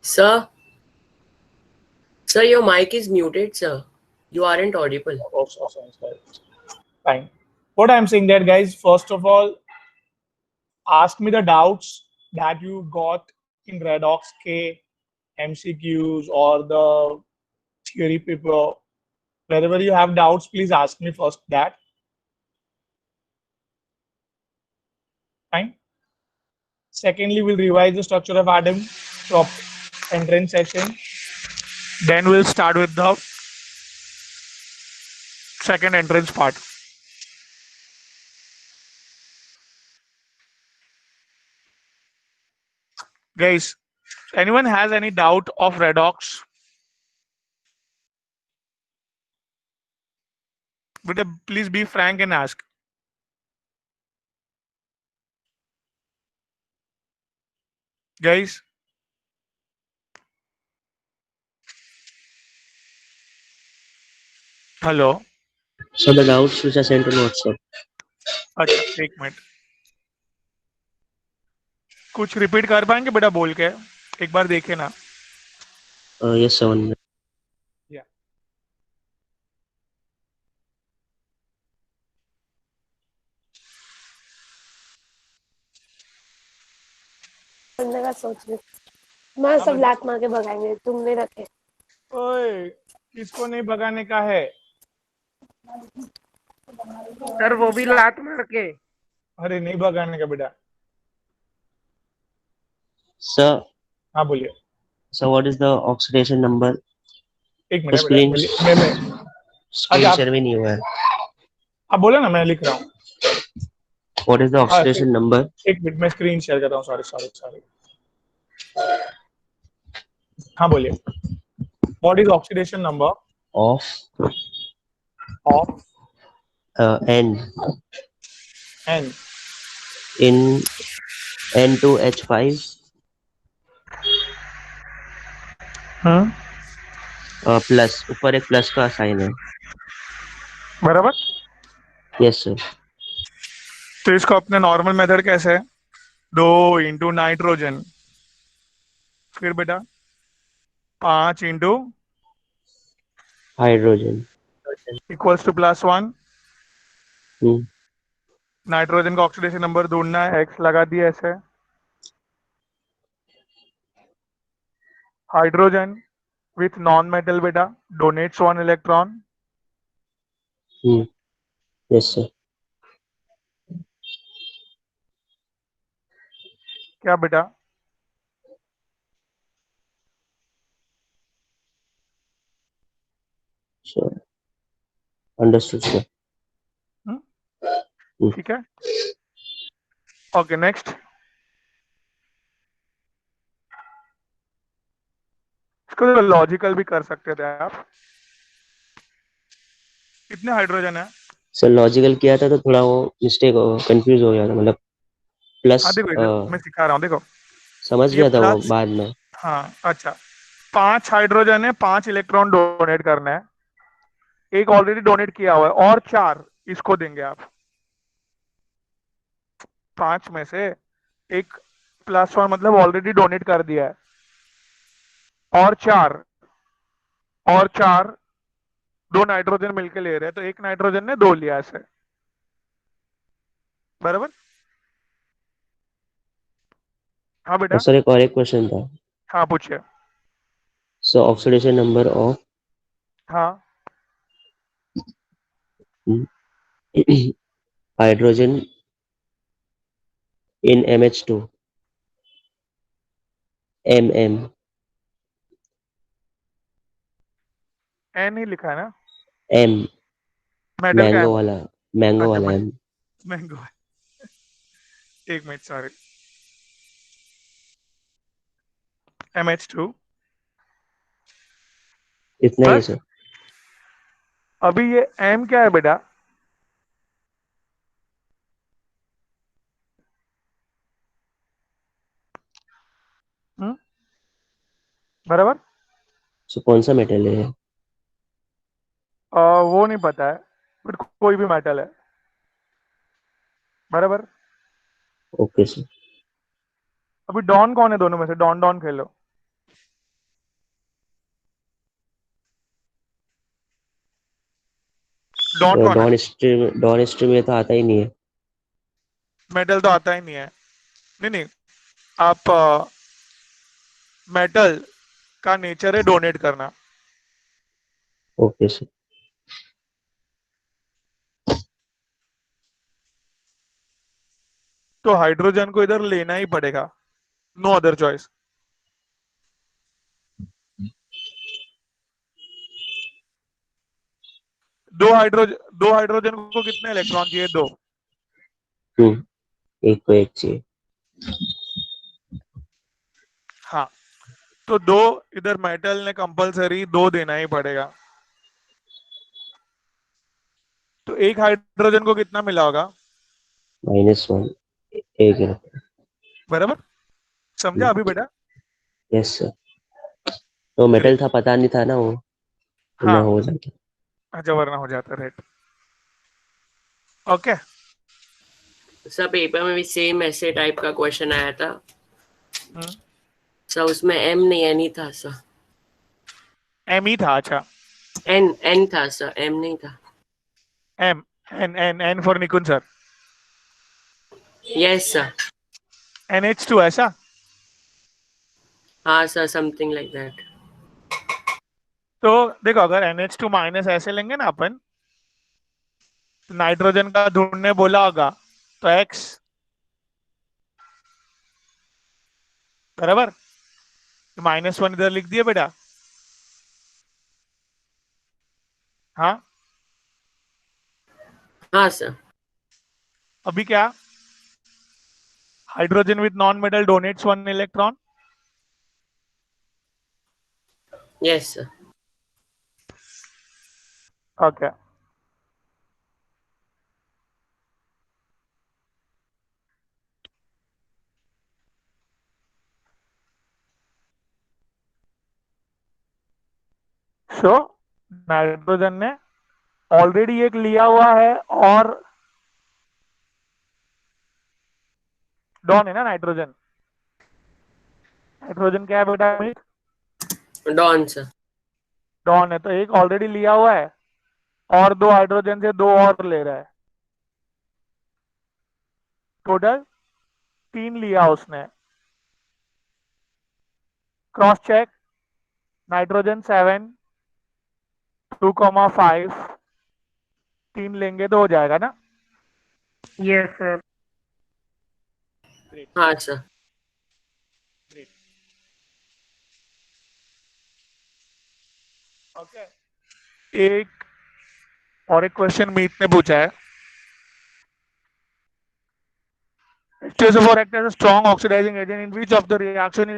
Sir, sir, your mic is muted, sir. You aren't audible. Oh, sorry. Fine. What I'm saying that, guys, first of all, ask me the doubts that you got in Redox K, MCQs, or the theory paper. Wherever you have doubts, please ask me first that. Fine. Secondly, we'll revise the structure of atom from entrance session. Then we'll start with the second entrance part. Guys, anyone has any doubt of redox? But please be frank and ask. Guys, hello. So the doubts which are sent on WhatsApp. अच्छा एक minute कुछ repeat कर पाएंगे बेटा बोल के एक बार देखे ना Yes, sir. 1 minute. या बंदे का सोच रही मैं सब लात मार के भगाएंगे तुमने रखे ओए किसको नहीं भगाने का है सर वो भी लात मार के अरे नहीं भगाने का बेटा Sir, हाँ बोलिए so what is the oxidation number? एक तो मिनट बेटा स्क्रीन बोलिए मैं स्क्रीन आप- शेयर में नहीं हुआ है. आप बोले ना मैं लिख रहा हूँ What is the oxidation number एक मिनट मैं स्क्रीन शेयर कर रहा हूँ सॉरी हाँ बोलिए what is oxidation number of of N N in N2H5 plus ऊपर एक प्लस का साइन है. बराबर Yes, sir. तो इसको अपने नॉर्मल मेथड कैसे है 2 इंटू नाइट्रोजन फिर बेटा 5 into Hydrogen. Equals to +1 Hmm. Nitrogen का ऑक्सीडेशन नंबर ढूंढना है एक्स लगा दिया ऐसे हाइड्रोजन विथ नॉन मेटल बेटा donates 1 electron Hmm. Yes, sir. क्या बेटा Sure. Understood, sir. ठीक है ओके नेक्स्ट इसको लॉजिकल भी कर सकते थे आप कितने हाइड्रोजन है सर लॉजिकल किया था तो थोड़ा वो मिस्टेक हो कंफ्यूज हो गया था मतलब प्लस हाँ देखो इधर मैं सिखा रहा हूँ देखो समझ ये गया था वो प्लस बाद में. हाँ अच्छा 5 हाइड्रोजन है 5 इलेक्ट्रॉन डोनेट करना है एक ऑलरेडी डोनेट किया हुआ है और 4 इसको देंगे आप 5 में से एक +1 मतलब ऑलरेडी डोनेट कर दिया है और 4 2 नाइट्रोजन मिलके ले रहे हैं तो एक नाइट्रोजन ने 2 लिया ऐसे बराबर हाँ बेटा सर एक और एक क्वेश्चन था. हाँ पूछिए सो ऑक्सीडेशन नंबर ऑफ हाँ hydrogen in MH2 MM N ही लिखा है ना M मेटल का मैंगो वाला अच्छा, M. मैंगो एक मिनट सॉरी MH2 इतना ही है बस सर. अभी ये M क्या है बेटा बराबर सो कौन सा मेटल है? वो नहीं पता है बट कोई भी मेटल है बराबर ओके सर. अभी डॉन कौन है दोनों में से डॉन डॉन खेलो डॉन कौन है? डॉन स्ट्रीम में तो आता ही नहीं है। मेटल तो आता ही नहीं है। नहीं नहीं, आप मेटल का नेचर है डोनेट करना। Okay sir. तो हाइड्रोजन को इधर लेना ही पड़ेगा, नो अदर चॉइस। दो हाइड्रोजन को कितने इलेक्ट्रॉन चाहिए? दो। एक को एक चाहिए। हाँ, तो दो इधर मेटल ने कंपलसरी दो देना ही पड़ेगा। तो एक हाइड्रोजन को कितना मिला होगा? -1 एक है। बराबर, समझा अभी बेटा? Yes sir. तो मेटल था, पता नहीं था ना वो, ना हाँ, हो जाता। अच्छा, वरना हो जाता। Right, okay. सर पेपर में भी सेम ऐसे टाइप का क्वेश्चन आया था सर, उसमें एम नहीं एन ही था सर। एम ही था? अच्छा, एन था सर, एम नहीं था। M, N N N for Nikunj sir. Yes sir. NH2 ऐसा? हाँ सर, समथिंग लाइक दैट। तो देखो, अगर NH2 माइनस ऐसे लेंगे ना अपन, तो नाइट्रोजन का ढूंढने बोला होगा तो X, बराबर। -1 इधर लिख दिए बेटा। हाँ, हाँ सर। अभी क्या? Hydrogen with non metal donates 1 electron. Yes sir. Okay, so nitrogen ने ऑलरेडी एक लिया हुआ है, और डॉन है ना नाइट्रोजन। नाइट्रोजन क्या है बेटा अमित? Don sir. डॉन है, तो एक ऑलरेडी लिया हुआ है और दो हाइड्रोजन से दो और ले रहा है। टोटल 3 लिया उसने। क्रॉस चेक, नाइट्रोजन 7, 2,5, 3 लेंगे तो हो जाएगा ना? Yes sir. हाँ सर। ओके, एक और एक क्वेश्चन मीत ने पूछा है। H2SO4 act as a strong oxidizing agent in which of the reaction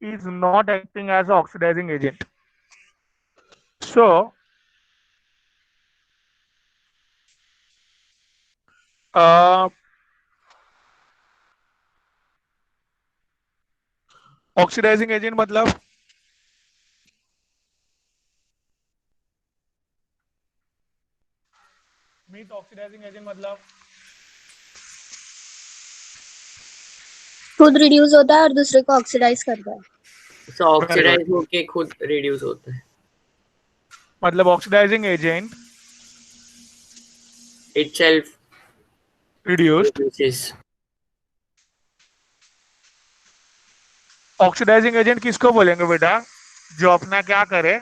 is not acting as an oxidizing agent. So, oxidizing agent मतलब मीट, ऑक्सीडाइजिंग एजेंट मतलब खुद रिड्यूस होता है और दूसरे को ऑक्सीडाइज करता है। सर ऑक्सीडाइज होके खुद रिड्यूस होता है। मतलब oxidizing agent itself reduced. reduces। Oxidizing agent किसको बोलेंगे बेटा? जो अपना क्या करे?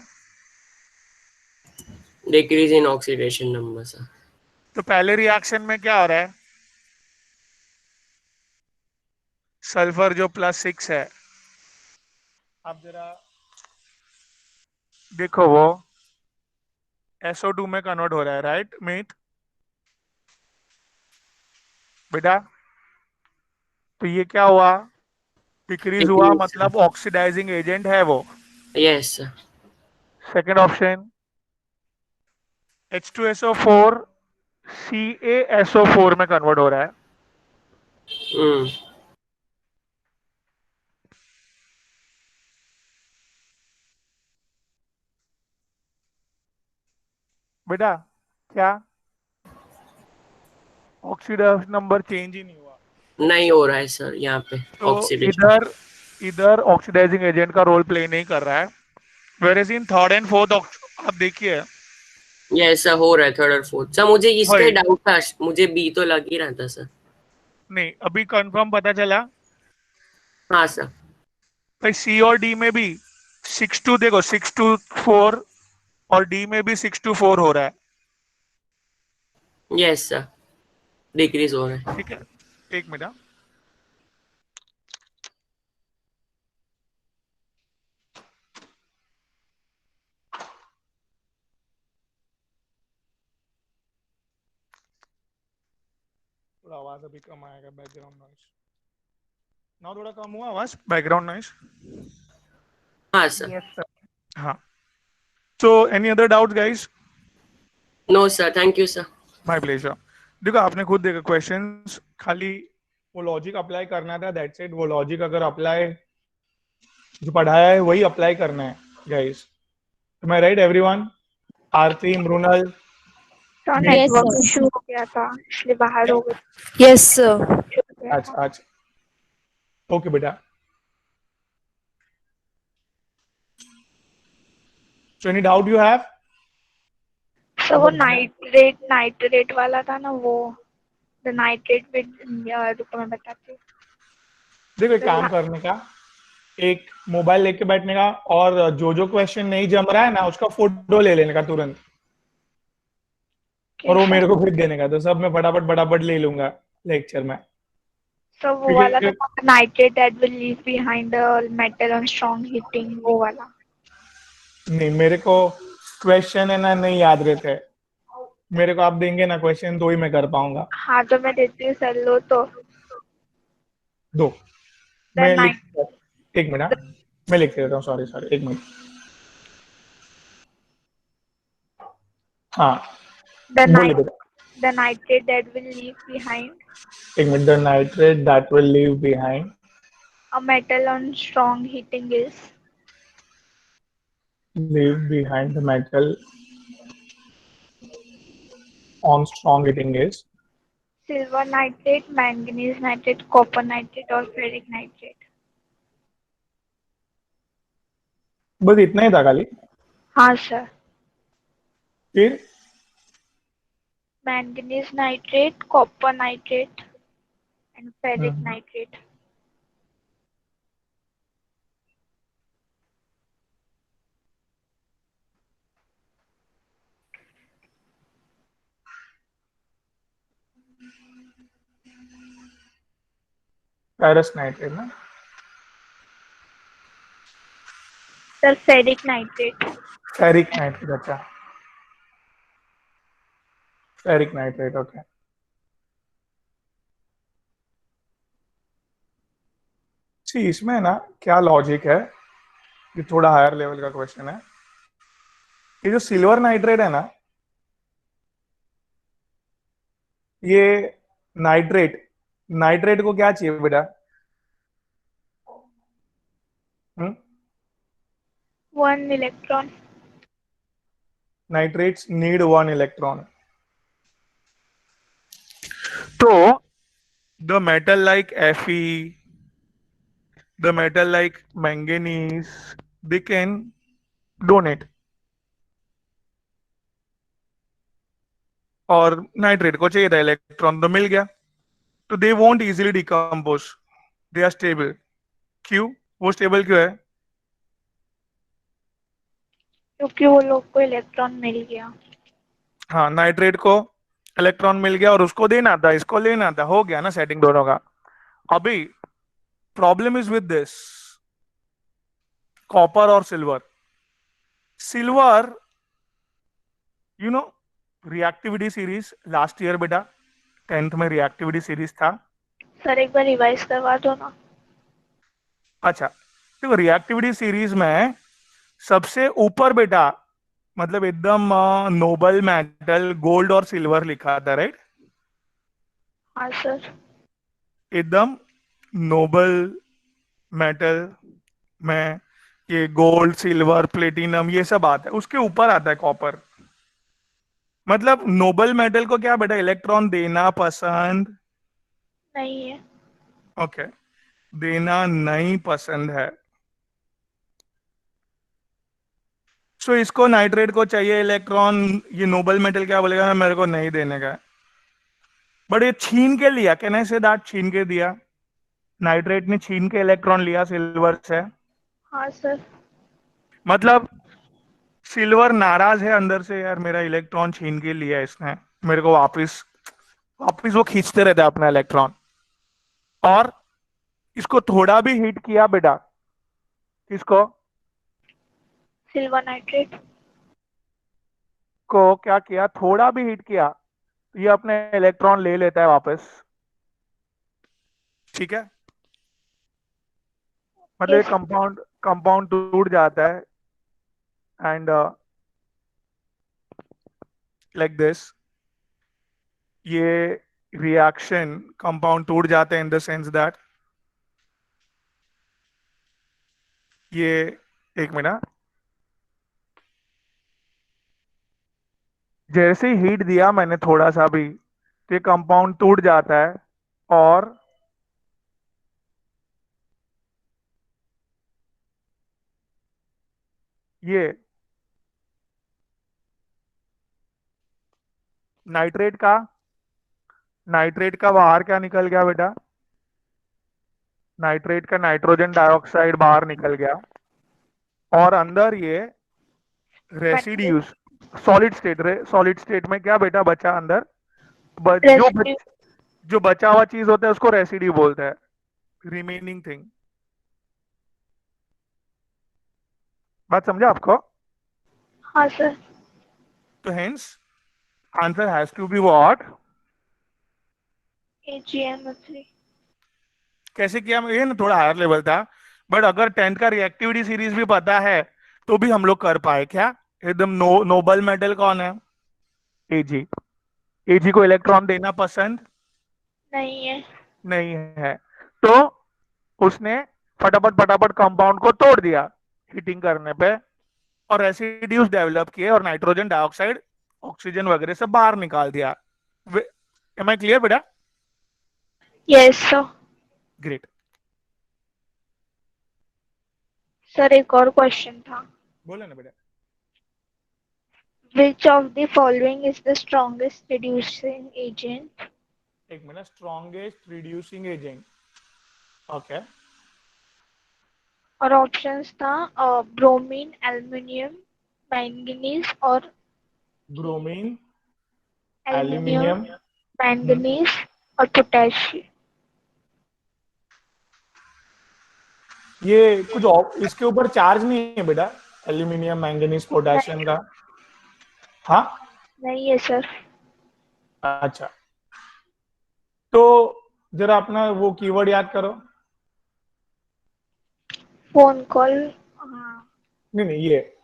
Decrease in oxidation number sir. तो पहले रिएक्शन में क्या हो रहा है? सल्फर जो +6 है, आप जरा देखो, वो SO2 में कन्वर्ट हो रहा है, राइट मीत बेटा? तो ये क्या हुआ? डिक्रीज हुआ, Decrease, मतलब ऑक्सीडाइजिंग एजेंट है वो। yes sir। Second option, H2SO4 CaSO4 में कन्वर्ट हो रहा है। हम्म। बेटा क्या ऑक्सीडाइज नंबर चेंज ही नहीं हुआ? नहीं हो रहा है सर यहाँ पे तो ऑक्सीडेशन। इधर ऑक्सीडाइजिंग एजेंट का रोल प्ले नहीं कर रहा है। Where is in third and fourth, आप देखिए यस सर, हो रहा है थर्ड और फोर्थ सर। मुझे इसका वही डाउट था, मुझे बी तो लग ही रहा था सर। नहीं, अभी कंफर्म पता चला हाँ सर। भाई। सी और डी में भी 6 to, देखो 6 to 4, और डी में भी 6 to 4 हो रहा है। यस सर, डिक्रीज हो रहा है। ठीक है, एक मिनट। थोड़ा आवाज अभी कम आएगा, बैकग्राउंड नॉइस। ना थोड़ा कम हुआ आवाज, बैकग्राउंड नॉइस। हाँ सर। Yes, sir. हाँ, so any other doubt guys? No sir, thank you sir. My pleasure. देखो आपने खुद देखा क्वेश्चंस, खाली वो लॉजिक अप्लाई करना था, दैट्स इट। वो लॉजिक अगर अप्लाई जो पढ़ाया है वही अप्लाई करना है guys. Am I right everyone? Aarti, Mrinal, तो मी। Yes network sir. इशू हो गया था इसलिए बाहर क्या? हो गए यस सर। थे। अच्छा अच्छा, ओके बेटा। So any doubt you have? तो वो नाइट्रेट वाला था ना, वो द नाइट्रेट विद, रुको मैं बताती हूँ। देखो एक काम करने का, एक मोबाइल लेके बैठने का, और जो जो क्वेश्चन नहीं जम रहा है ना उसका फोटो ले लेने का तुरंत, और वो कैसा? मेरे को फिर देने का, तो सब मैं फटाफट फटाफट ले लूंगा लेक्चर में। तो वो वाला क्योंकि था nitrate that will leave behind the metal on strong heating, वो वाला। नहीं, मेरे को क्वेश्चन है ना नहीं याद रहते। मेरे को आप देंगे ना क्वेश्चन तो ही मैं कर पाऊंगा। हाँ तो मैं देती हूँ सर, लो तो। दो, द मैं लिख, नाइट एक मिनट, मैं लिख देता हूँ, सॉरी सॉरी, एक मिनट। हाँ, द बोलिए नाइट बेटा। The nitrate that will leave behind एक minute, the nitrate that will leave behind, a metal on strong heating is leave behind the metal on strong heating is. silver nitrate, manganese nitrate, copper nitrate और ferric nitrate। बस इतना ही था खाली? हाँ sir. फिर manganese nitrate, copper nitrate and ferric nitrate। Ferrous nitrate ना? Sir ferric nitrate। Ferric nitrate, अच्छा, ferric nitrate, okay. See इसमें ना क्या लॉजिक है, ये थोड़ा हायर लेवल का क्वेश्चन है। ये जो सिल्वर नाइट्रेट है ना, ये नाइट्रेट, नाइट्रेट को क्या चाहिए बेटा? One electron। Nitrates need 1 electron. तो the metal like Fe, the metal like manganese, they can donate, और नाइट्रेट को चाहिए था इलेक्ट्रॉन, तो मिल गया। तो they won't easily decompose, they are stable. क्यों? वो स्टेबल क्यों है? क्योंकि वो लोग को इलेक्ट्रॉन मिल गया। हाँ, नाइट्रेट को इलेक्ट्रॉन मिल गया और उसको देना था, इसको लेना था, हो गया ना सेटिंग दोनों का। अभी problem is with this copper और silver. Silver, you know, reactivity series last year बेटा 10th में रिएक्टिविटी सीरीज था। सर एक बार रिवाइज करवा दो ना। अच्छा, देखो रिएक्टिविटी सीरीज में सबसे ऊपर बेटा, मतलब एकदम नोबल मेटल गोल्ड और सिल्वर लिखा था, राइट? हाँ सर। एकदम नोबल मेटल में ये गोल्ड, सिल्वर, प्लेटिनम ये सब आता है, उसके ऊपर आता है कॉपर। मतलब नोबल मेटल को क्या बेटा इलेक्ट्रॉन देना पसंद, नहीं है। ओके, देना नहीं पसंद है। सो इसको नाइट्रेट को चाहिए इलेक्ट्रॉन, ये नोबल मेटल क्या बोलेगा, मेरे को नहीं देने का, बट ये छीन के लिया, कैन आई से दैट, छीन के दिया, नाइट्रेट ने छीन के इलेक्ट्रॉन लिया सिल्वर से, हाँ सर। मतलब सिल्वर नाराज है अंदर से, यार मेरा इलेक्ट्रॉन छीन के लिया इसने, मेरे को वापस वापस वो खींचते रहता है अपना इलेक्ट्रॉन। और इसको थोड़ा भी हीट किया बेटा, इसको सिल्वर नाइट्रेट। को क्या किया, थोड़ा भी हीट किया तो ये अपने इलेक्ट्रॉन ले लेता है वापस, ठीक है। मतलब ये Yes. कंपाउंड कंपाउंड टूट जाता है एंड लाइक दिस, ये रिएक्शन कंपाउंड टूट जाते हैं इन द सेंस दैट ये, एक मिनट, जैसे ही हीट दिया मैंने थोड़ा सा भी तो ये कंपाउंड टूट जाता है और ये नाइट्रेट का बाहर क्या निकल गया बेटा, नाइट्रेट का नाइट्रोजन डाइऑक्साइड बाहर निकल गया और अंदर ये रेसिड्यूज, सॉलिड स्टेट में क्या बेटा बचा अंदर, Residue. जो बचा हुआ चीज होता है उसको रेसिड्यू बोलते हैं, रिमेनिंग थिंग। बात समझा आपको? हाँ सर। तो hence answer has to be what, AgMO3। कैसे किया, ये ना थोड़ा हायर लेवल था, बट अगर 10th का रिएक्टिविटी सीरीज भी पता है तो भी हम लोग कर पाए क्या, एकदम नोबल मेटल कौन है, एजी। एजी को इलेक्ट्रॉन देना पसंद नहीं है। नहीं है, तो उसने फटाफट फटाफट कंपाउंड को तोड़ दिया हीटिंग करने पे और रेसिड्यूज डेवलप किए और नाइट्रोजन डाइऑक्साइड ऑक्सीजन वगैरह सब बाहर निकाल दिया। एम आई क्लियर बेटा? Yes sir. ग्रेट। सर एक और क्वेश्चन था। बोले ना बेटा। Which of the following is the strongest reducing agent? एक minute, strongest reducing agent, okay. और ऑप्शंस था ब्रोमीन, एल्युमिनियम, मैंगनीज और ब्रोमीन, एल्युमिनियम, एल्यूमिनियम, मैंगनीज और पोटेशियम। ये कुछ इसके ऊपर चार्ज नहीं है बेटा, एल्यूमिनियम, मैंगनीज, पोटेशियम का? हाँ, नहीं है सर। अच्छा, तो जरा अपना वो कीवर्ड याद करो। Phone call. हाँ। नहीं नहीं, ये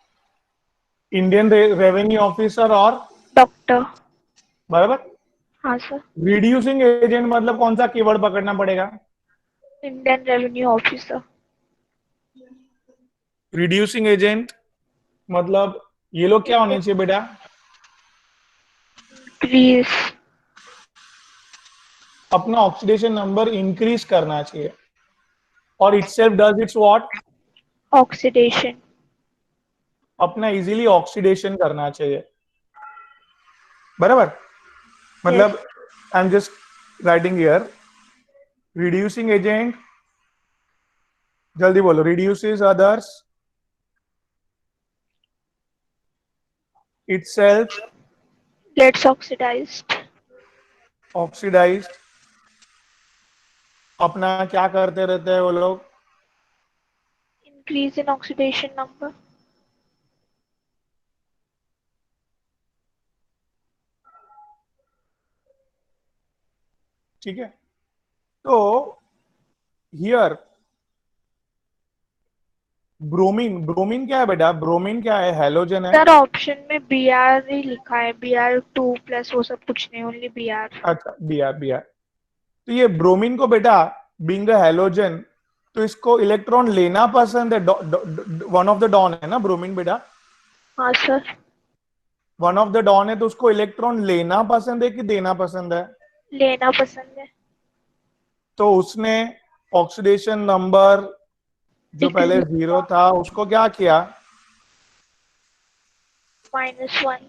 इंडियन रेवेन्यू ऑफिसर और डॉक्टर। बराबर। हाँ सर। रिड्यूसिंग एजेंट मतलब कौन सा कीवर्ड पकड़ना पड़ेगा? Indian revenue officer. Reducing agent मतलब ये लोग क्या होने चाहिए बेटा? इंक्रीज। अपना ऑक्सीडेशन नंबर इंक्रीज करना चाहिए और itself does it's what, oxidation. अपना इजीली ऑक्सीडेशन करना चाहिए, बराबर। मतलब I am just writing here, reducing agent, जल्दी बोलो, reduces others, itself gets oxidized. Oxidized, अपना क्या करते रहते हैं वो लोग? Increase in oxidation number. ठीक है, तो हियर ब्रोमीन, ब्रोमीन क्या है बेटा, ब्रोमीन क्या है, हेलोजन है। सर ऑप्शन में Br ही लिखा है, Br2+ वो सब कुछ नहीं, ओनली Br। अच्छा, Br तो ये ब्रोमीन को बेटा बीइंग अ हेलोजन तो इसको इलेक्ट्रॉन लेना पसंद है, वन ऑफ द डॉन है ना ब्रोमीन बेटा, हाँ sir. One of the don है, तो उसको इलेक्ट्रॉन लेना पसंद है कि देना पसंद है? लेना पसंद है। तो उसने ऑक्सीडेशन नंबर जो पहले 0 था उसको क्या किया, -1।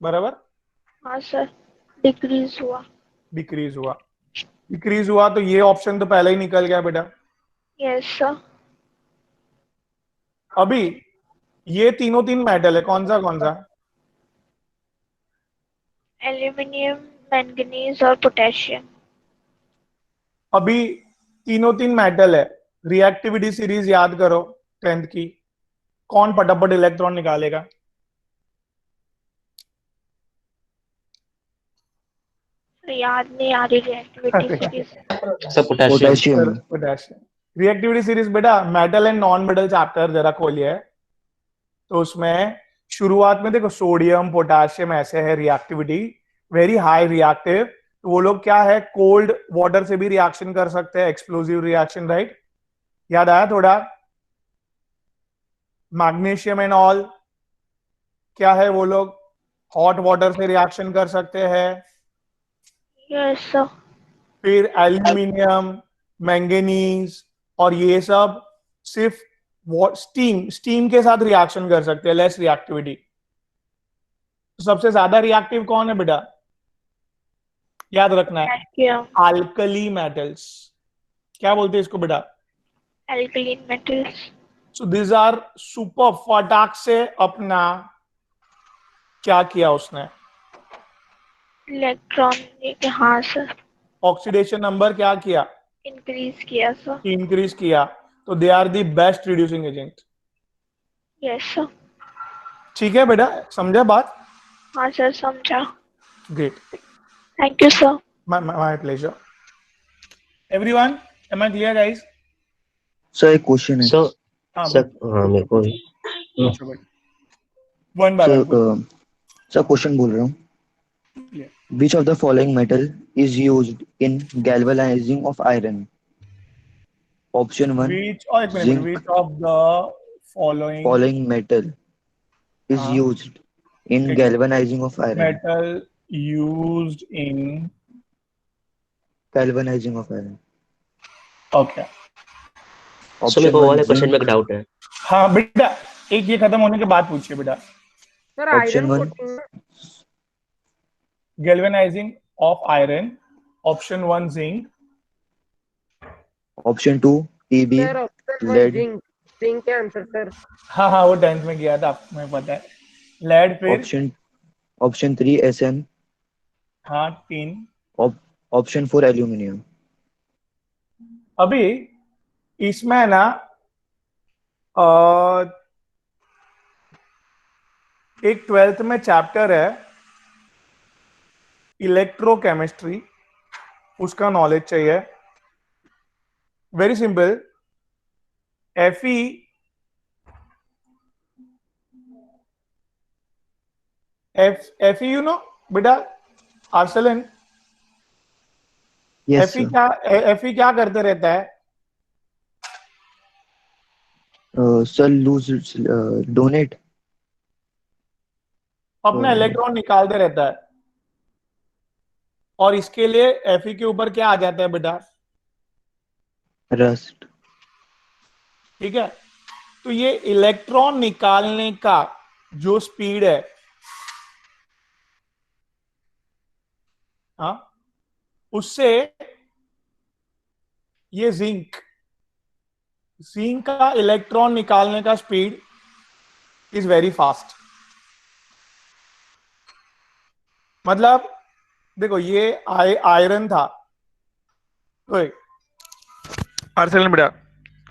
बराबर, हाँ सर, डिक्रीज हुआ। डिक्रीज हुआ। डिक्रीज हुआ तो ये ऑप्शन तो पहले ही निकल गया बेटा। Yes sir. अभी ये तीनों तीन मेटल है, कौन सा? एल्यूमिनियम, मैंगनीज और पोटेशियम। अभी तीनों तीन मेटल है, रिएक्टिविटी सीरीज याद करो 10th की, कौन फटाफट इलेक्ट्रॉन निकालेगा? याद नहीं आ रही रिएक्टिविटी सीरीज। सब पोटेशियम। पोटेशियम। रिएक्टिविटी सीरीज बेटा metal and non metal chapter जरा खोलिए, तो उसमें शुरुआत में देखो सोडियम पोटेशियम ऐसे है रिएक्टिविटी, वेरी हाई रिएक्टिव। तो वो लोग क्या है, कोल्ड वाटर से भी रिएक्शन कर सकते हैं, एक्सप्लोसिव रिएक्शन, राइट? याद आया थोड़ा? मैग्नीशियम एंड ऑल क्या है, वो लोग हॉट वाटर से रिएक्शन कर सकते हैं। Yes sir. फिर एल्यूमिनियम, मैंगनीज और ये सब सिर्फ स्टीम के साथ रिएक्शन कर सकते हैं, लेस रिएक्टिविटी। तो सबसे ज्यादा रिएक्टिव कौन है बेटा? याद रखना है, वैक्यूम। Alkali metals. क्या बोलते हैं इसको बेटा? Alkaline metals. So this are super. फटाक से अपना क्या किया उसने, इलेक्ट्रॉन, हाँ सर, ऑक्सीडेशन नंबर क्या किया? इंक्रीज किया सर। इंक्रीज किया। तो they are the best reducing agent. Yes sir. ठीक है बेटा, समझा बात? हाँ सर, समझा। Great, thank you sir. my pleasure. Everyone, am I clear guys? Sir एक क्वेश्चन है। सर हाँ सर हाँ मेरे को पूछो भाई, one by one. Sir question बोल रहा हूँ। Which of the following metal is used in galvanizing of iron? Option 1 Which, और एक minute, zinc. which of the following Following metal is हाँ, used in एक galvanizing of iron. metal used in, Galvanizing of iron. okay. Sir मेरे Option को 1 वाले question में zinc. एक doubt है। हाँ बेटा, एक ये खत्म होने के बाद पूछिए बेटा। Sir Option iron 1 coating Galvanizing of iron, option 1 zinc, Option 2 Tb. Sir, option 1 lead. Zinc. Zinc के आंसर सर। हाँ हाँ वो 10th में किया था, आपको पता है। लेड, फिर Option 3 Sn. हाँ 3। Option 4 aluminium. अभी इसमें ना अ, एक 12th में चैप्टर है इलेक्ट्रोकेमिस्ट्री, उसका नॉलेज चाहिए। Very simple, Fe Fe you know बेटा, आर्सेलन। Yes Fe sir. क्या करते रहता है? Sir lose donate. अपना इलेक्ट्रॉन निकालते रहता है, और इसके लिए Fe के ऊपर क्या आ जाता है बेटा? Rust. ठीक है, तो ये इलेक्ट्रॉन निकालने का जो स्पीड है, हाँ, उससे ये जिंक का इलेक्ट्रॉन निकालने का स्पीड इज वेरी फास्ट। मतलब देखो ये आयरन था, आर्सेनल बेटा,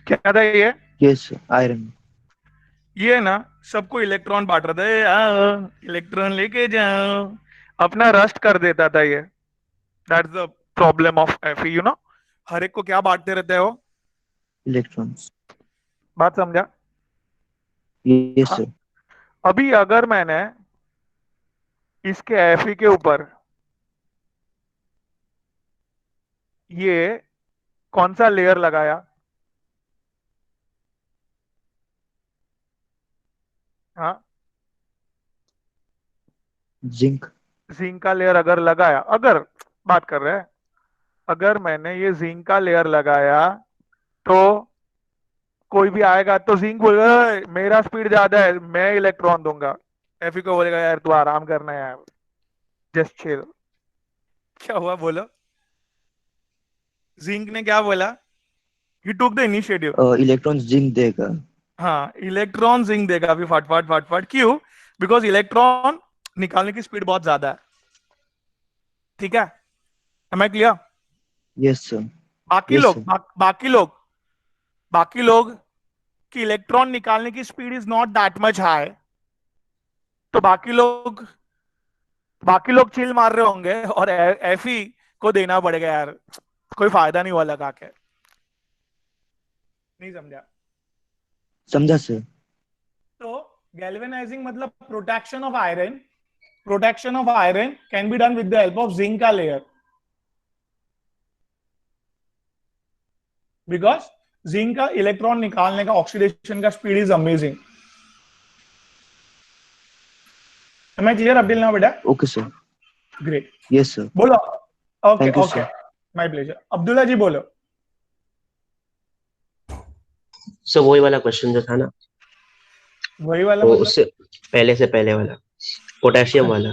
क्या था ये? Yes iron. ये ना सबको इलेक्ट्रॉन बांट रहा था, "ए, आओ इलेक्ट्रॉन लेके जाओ", अपना रस्ट कर देता था ये। That's the problem of F E, you know. हर एक को क्या बांटते रहते हो? Electrons. बात समझा? Yes हाँ। sir. अभी अगर मैंने इसके एफई के ऊपर ये कौन सा लेयर लगाया, हाँ, Zinc. जिंक का लेयर अगर लगाया, अगर बात कर रहे हैं, अगर मैंने ये जिंक का लेयर लगाया तो कोई भी आएगा तो जिंक बोलेगा "ओए, मेरा स्पीड ज्यादा है, मैं इलेक्ट्रॉन दूंगा। एफी को बोलेगा यार तू आराम करना है यार, जस्ट चिल। क्या हुआ बोलो? जिंक ने क्या बोला? He took the initiative. Electron zinc देगा। हाँ, इलेक्ट्रॉन जिंक देगा अभी फट फट फट फट। क्यों? बिकॉज इलेक्ट्रॉन निकालने की स्पीड बहुत ज्यादा है। ठीक है, am I clear? Yes sir. बाकी यस लोग सर। बाकी लोग की इलेक्ट्रॉन निकालने की speed is not that much high, तो बाकी लोग चिल मार रहे होंगे और एफई को देना पड़ेगा यार, कोई फायदा नहीं हुआ लगा के। नहीं समझा? समझा सर। तो गैल्वेनाइजिंग मतलब protection of iron. Protection of iron can be done with the help of zinc का लेयर, बिकॉज जिंक का इलेक्ट्रॉन निकालने का ऑक्सीडेशन का स्पीड इज अमेजिंग। मैं क्लियर अब्दुल ना बेटा? Okay sir. Great, yes sir. बोलो। Okay thank you okay, sir. My pleasure. Abdullah ji बोलो। सर वही वाला क्वेश्चन जो था ना, वही वाला वो मतलब? उससे पहले वाला, पोटेशियम वाला।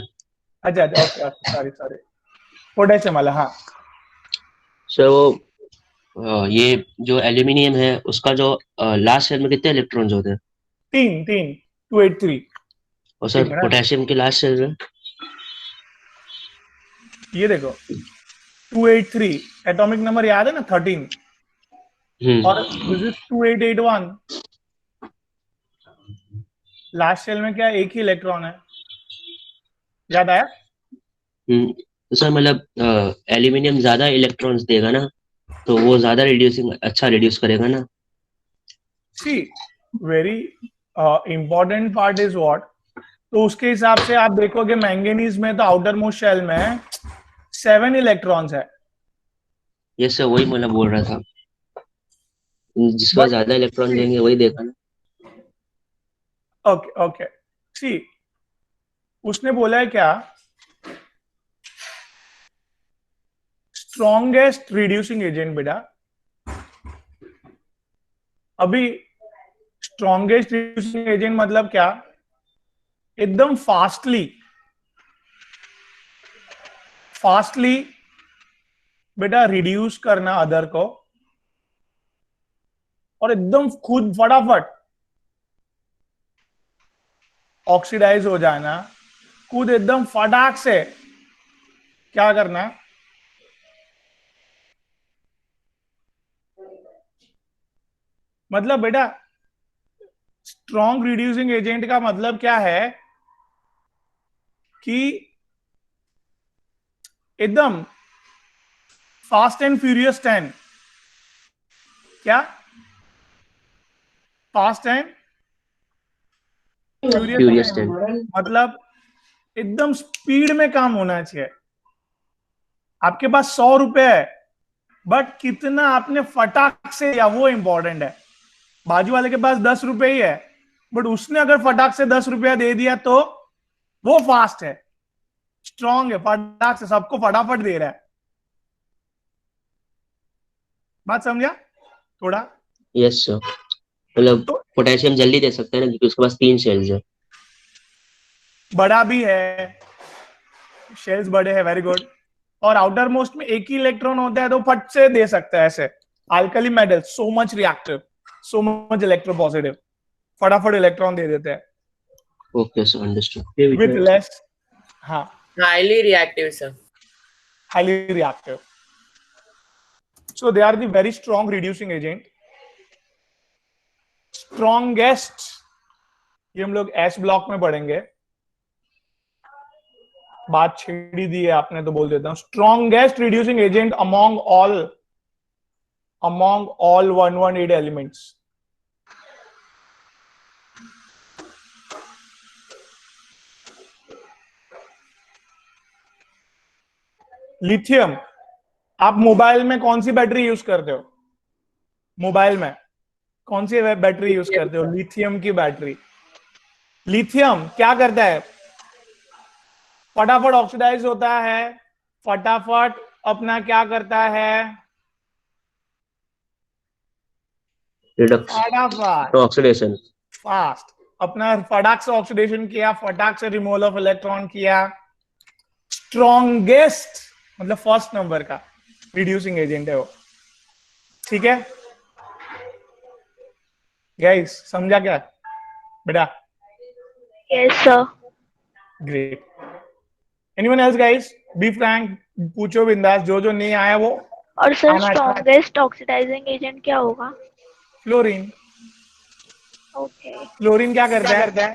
अच्छा अच्छा, okay okay, sorry sorry, potassium वाला, हाँ। सर वो ये जो एल्यूमिनियम है उसका जो लास्ट शेल में कितने इलेक्ट्रॉन्स होते हैं? तीन तीन, 283। और एक सर मिनट, पोटेशियम के लास्ट शेल में? ये देखो 283 एटॉमिक नंबर याद है ना, 13। और दिस इज 2881। लास्ट शेल में क्या एक ही इलेक्ट्रॉन है, याद आया? तो सर मतलब एल्यूमिनियम ज्यादा इलेक्ट्रॉन्स देगा ना, तो वो ज्यादा अच्छा रिड्यूस करेगा ना? See, very important part is what, तो उसके हिसाब से आप देखोगे मैंगनीज में तो आउटर मोस्ट शेल में 7 इलेक्ट्रॉन्स है। ये सर वही मतलब बोल रहा था, जिसका बट ज्यादा इलेक्ट्रॉन देंगे वही देगा ना। ओके ओके, सी, उसने बोला है क्या, स्ट्रॉन्गेस्ट रिड्यूसिंग एजेंट बेटा। अभी स्ट्रॉन्गेस्ट रिड्यूसिंग एजेंट मतलब क्या, एकदम फास्टली बेटा रिड्यूस करना अदर को, और एकदम खुद फटाफट ऑक्सीडाइज हो जाना, खुद एकदम फटाक से क्या करना, मतलब बेटा स्ट्रॉन्ग रिड्यूसिंग एजेंट का मतलब क्या है कि एकदम फास्ट एंड फ्यूरियस 10। क्या? Fast and furious furious 10 10। मतलब एकदम स्पीड में काम होना चाहिए। आपके पास 100 रुपए है, बट कितना आपने फटाक से या वो इंपॉर्टेंट है। बाजू वाले के पास 10 रुपए ही है, बट उसने अगर फटाक से 10 रुपया दे दिया तो वो फास्ट है, स्ट्रांग है, फटाक से सबको फटाफट दे रहा है। बात समझा थोड़ा? यस सर, मतलब तो पोटेशियम जल्दी दे सकता है ना, क्योंकि उसके पास 3 शेल्स है। बड़ा भी है, शेल्स बड़े हैं, वेरी गुड। और आउटर मोस्ट में एक ही इलेक्ट्रॉन होता है तो फट से दे सकता है ऐसे। Alkali metal so much reactive, so much electropositive, फटाफट इलेक्ट्रॉन दे देते हैं okay sir, understood. With less, हाँ, highly reactive sir. highly reactive. So they are the very strong reducing agent. Strongest, ये हम लोग एस ब्लॉक में पढ़ेंगे। बात छेड़ी दी है आपने तो बोल देता हूं, strongest reducing agent among all 118 elements. Lithium. आप मोबाइल में कौन सी बैटरी यूज करते हो? मोबाइल में कौन सी बैटरी यूज करते हो? लिथियम की बैटरी। लिथियम क्या करता है, फटाफट ऑक्सीडाइज होता है, फटाफट अपना क्या करता है, रिडक्स फटाफट तो ऑक्सीडेशन। फास्ट अपना फटाक से ऑक्सीडेशन किया, फटाक से रिमूवल ऑफ इलेक्ट्रॉन किया। स्ट्रॉन्गेस्ट मतलब फर्स्ट नंबर का रिड्यूसिंग एजेंट है वो। ठीक है गाइस, समझा क्या बेटा? Yes sir. Great. Anyone else guys? Be frank, पूछो बिंदास, जो नहीं आया वो और सर आना। स्ट्रॉन्गेस्ट ऑक्सीडाइजिंग एजेंट क्या होगा? फ्लोरीन। ओके। फ्लोरीन क्या करता है?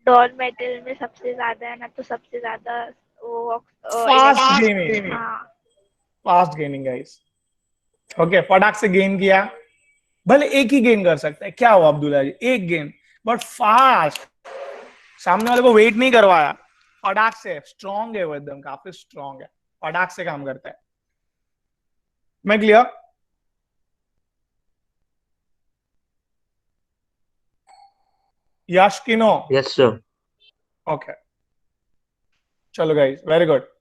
डॉल मेटल में सबसे ज्यादा है ना, तो सबसे ज्यादा वो फास्ट गेनिंग, हाँ। Fast gaining guys. ओके, फटाक से गेन किया। भले एक ही गेन कर सकता है, क्या हुआ अब्दुल्ला जी, एक गेन, बट फास्ट, सामने वाले को वेट नहीं करवाया, फटाक से। स्ट्रॉन्ग है वो, एकदम काफी स्ट्रॉन्ग है, फटाक से काम करता है। मैं क्लियर? यश की नो? Yes sir. ओके, चलो गाइस, वेरी गुड।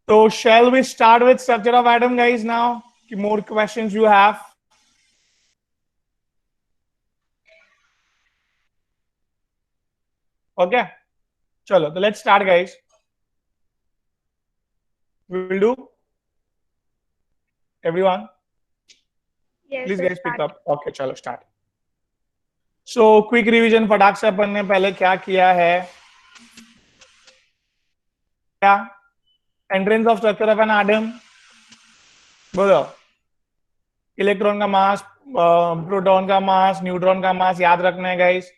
तो shall we start with structure of atom guys now? More questions you have? Okay, chalo, so let's start guys. We will do everyone. Yes, Please sir, guys pick start. up. Okay, चलो start. So quick revision, फटाक से अपन ने पहले क्या किया है? क्या entrance of structure of an atom? बोलो। इलेक्ट्रॉन का मास, प्रोटॉन का मास, न्यूट्रॉन का मास याद रखना है गाइस।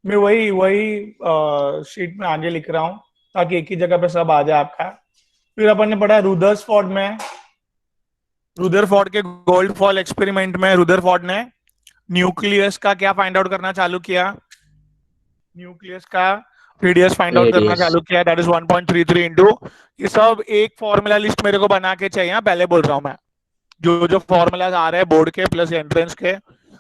मैं वही शीट में आगे लिख रहा हूं ताकि एक ही जगह पे सब आ जाए आपका। फिर अपन ने पढ़ा रुदरफोर्ड में, रुदरफोर्ड के गोल्ड फॉल एक्सपेरिमेंट में रुदरफोर्ड ने न्यूक्लियस का क्या फाइंड आउट करना चालू किया? न्यूक्लियस का रेडियस फाइंड आउट करना रेडियस। चालू किया, दैट इज 1.33 इंटू। ये सब एक फॉर्मूला लिस्ट मेरे को बना के चाहिए, पहले बोल रहा हूं मैं। जो फॉर्मूलाज आ रहे हैं बोर्ड के प्लस एंट्रेंस के,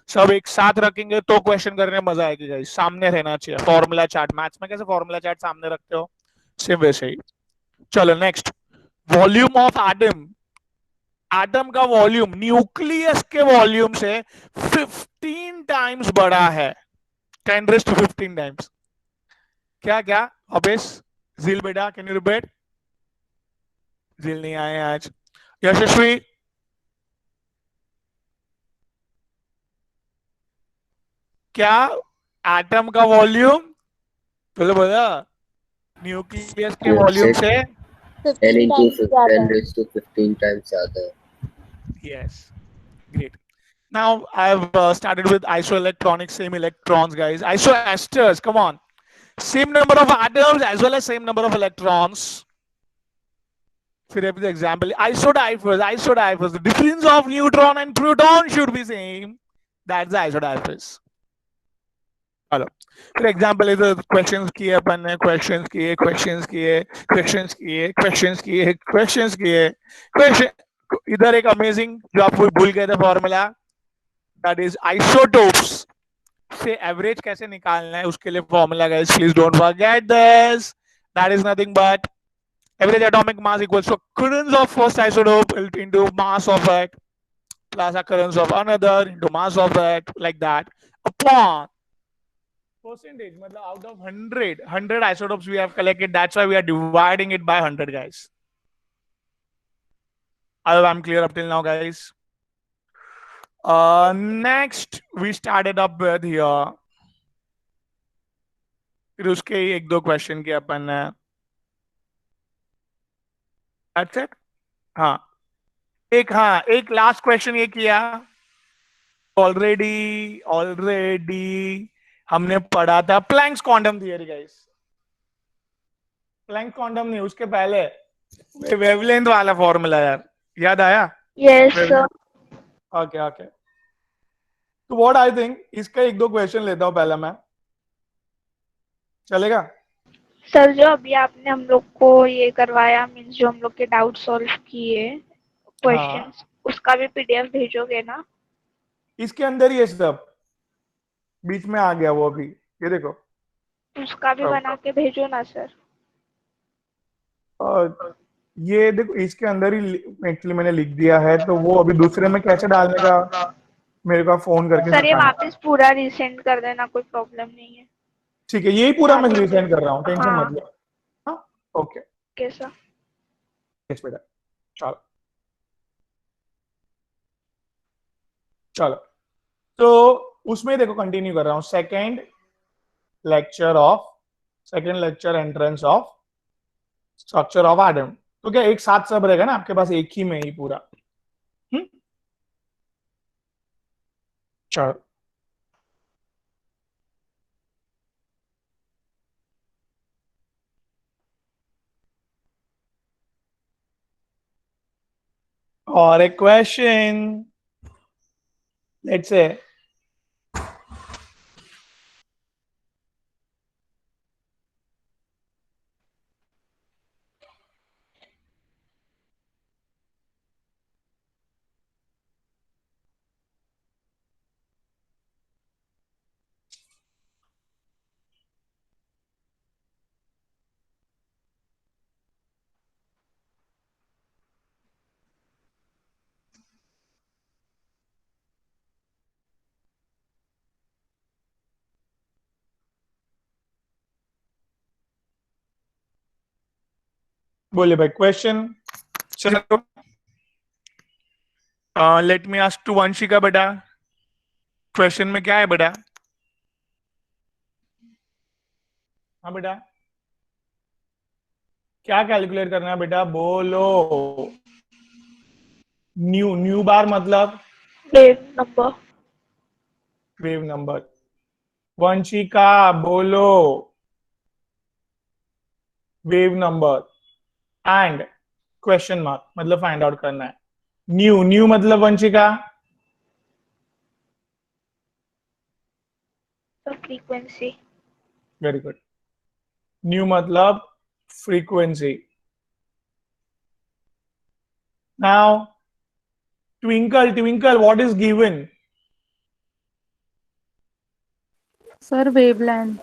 सब एक साथ रखेंगे तो क्वेश्चन करने में मजा आएगी गाइस। सामने रहना चाहिए फॉर्मूला चार्ट। मैथ्स में कैसे फॉर्मूला चार्ट सामने रखते हो, सेम वैसे ही। चलो next, volume of atom. Atom का वॉल्यूम न्यूक्लियस के वॉल्यूम से 15 टाइम्स बड़ा है, 10⁻15 टाइम्स। क्या क्या अबेस? जिल बेटा, कैन यू रिपीट? जिल नहीं आए आज। यशस्वी? क्या एटम का वॉल्यूम? बोलो बोलो। न्यूक्लियस के वॉल्यूम से 10 into 10 ज्यादा है। raised to 15 times ज़्यादा है। yes, great. Now I've started with isoelectronics, same electrons guys. Isoesters, come on, same number of atoms as well as same number of electrons. फिर the example isodiapers, the difference of neutron and proton should be same, that's the isodiapers. Hello, फिर example इधर questions किए अपन ने, questions किए question. इधर एक amazing जो आप भूल गए थे फॉर्मूला, दैट इज आइसोटोप्स से एवरेज कैसे निकालना है, उसके लिए formula guys, please don't forget this. That is nothing but average atomic mass equals to occurrence of first isotope into mass of it plus occurrence of another into mass of it, like that, upon percentage, मतलब out of 100 isotopes we have collected, that's why we are dividing it by 100 guys. I'm clear up till now guys. Next we started up with here, फिर उसके एक दो question किए अपन ने, that's it. हाँ, एक last question ये किया। ऑलरेडी हमने पढ़ा था Planck's quantum theory guys. Planck quantum नहीं, उसके पहले वेवलेंथ वाला फॉर्मूला यार, याद आया? Yes sir. ओके तो व्हाट आई थिंक, इसका एक दो क्वेश्चन लेता हूं पहले मैं, चलेगा? सर जो अभी आपने हम लोग को ये करवाया, मीन्स जो हम लोग के डाउट सॉल्व किए क्वेश्चंस, उसका भी पीडीएफ भेजोगे ना? इसके अंदर ही है सब, बीच में आ गया वो, अभी ये देखो। उसका भी बना के भेजो ना सर। ये देखो इसके अंदर ही एक्चुअली मैंने लिख दिया है, तो वो अभी दूसरे में कैसे डालने का मेरे को फोन करके सर ये सिखाना। वापस पूरा रिसेंड कर देना, कोई प्रॉब्लम नहीं है। ठीक है, यही पूरा मैं रिसेंड कर रहा हूँ, टेंशन हाँ। मत लो। हाँ ओके ओके सर। यस बेटा, चलो चलो, तो उसमें देखो कंटिन्यू कर रहा हूँ। Second lecture entrance of structure of atom. तो क्या एक साथ सब रहेगा ना आपके पास, एक ही में ही पूरा। चलो और एक क्वेश्चन, लेट्स से बोलिए भाई क्वेश्चन। चलो let me ask to Vanshika बेटा, क्वेश्चन में क्या है बेटा? हाँ बेटा, क्या कैलकुलेट करना है बेटा, बोलो। न्यू बार मतलब वेव नंबर। वंशिका बोलो, wave number and question mark मतलब फाइंड आउट करना है। न्यू मतलब Vanshika frequency. Very good. Nu मतलब frequency. Now Twinkle what is given? Sir, wavelength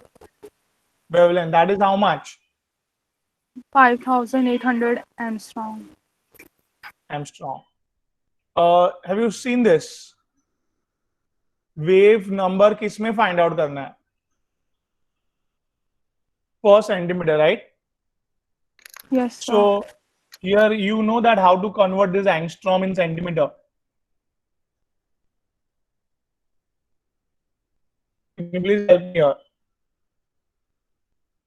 Wavelength, that is how much? 5,800 angstrom. Have you seen this? Wave number किस में find out करना है? पर centimetre, right? Yes, sir. So here you know that how to convert this angstrom in centimeter. Can you please help me here?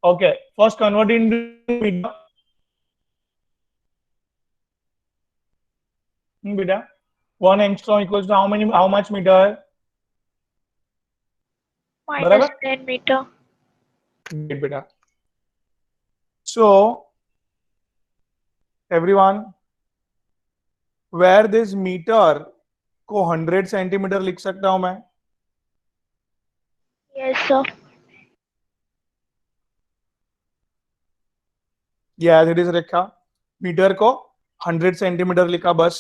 Okay, first convert into meter. Beta, 1 angstrom equals to how much meter? minus 10 meter. Great, beta. So everyone, where this meter को 100 centimetre लिख सकता हूं मैं? Yes sir. Yes, it is लिखा। Metre को 100 centimetre लिखा, बस।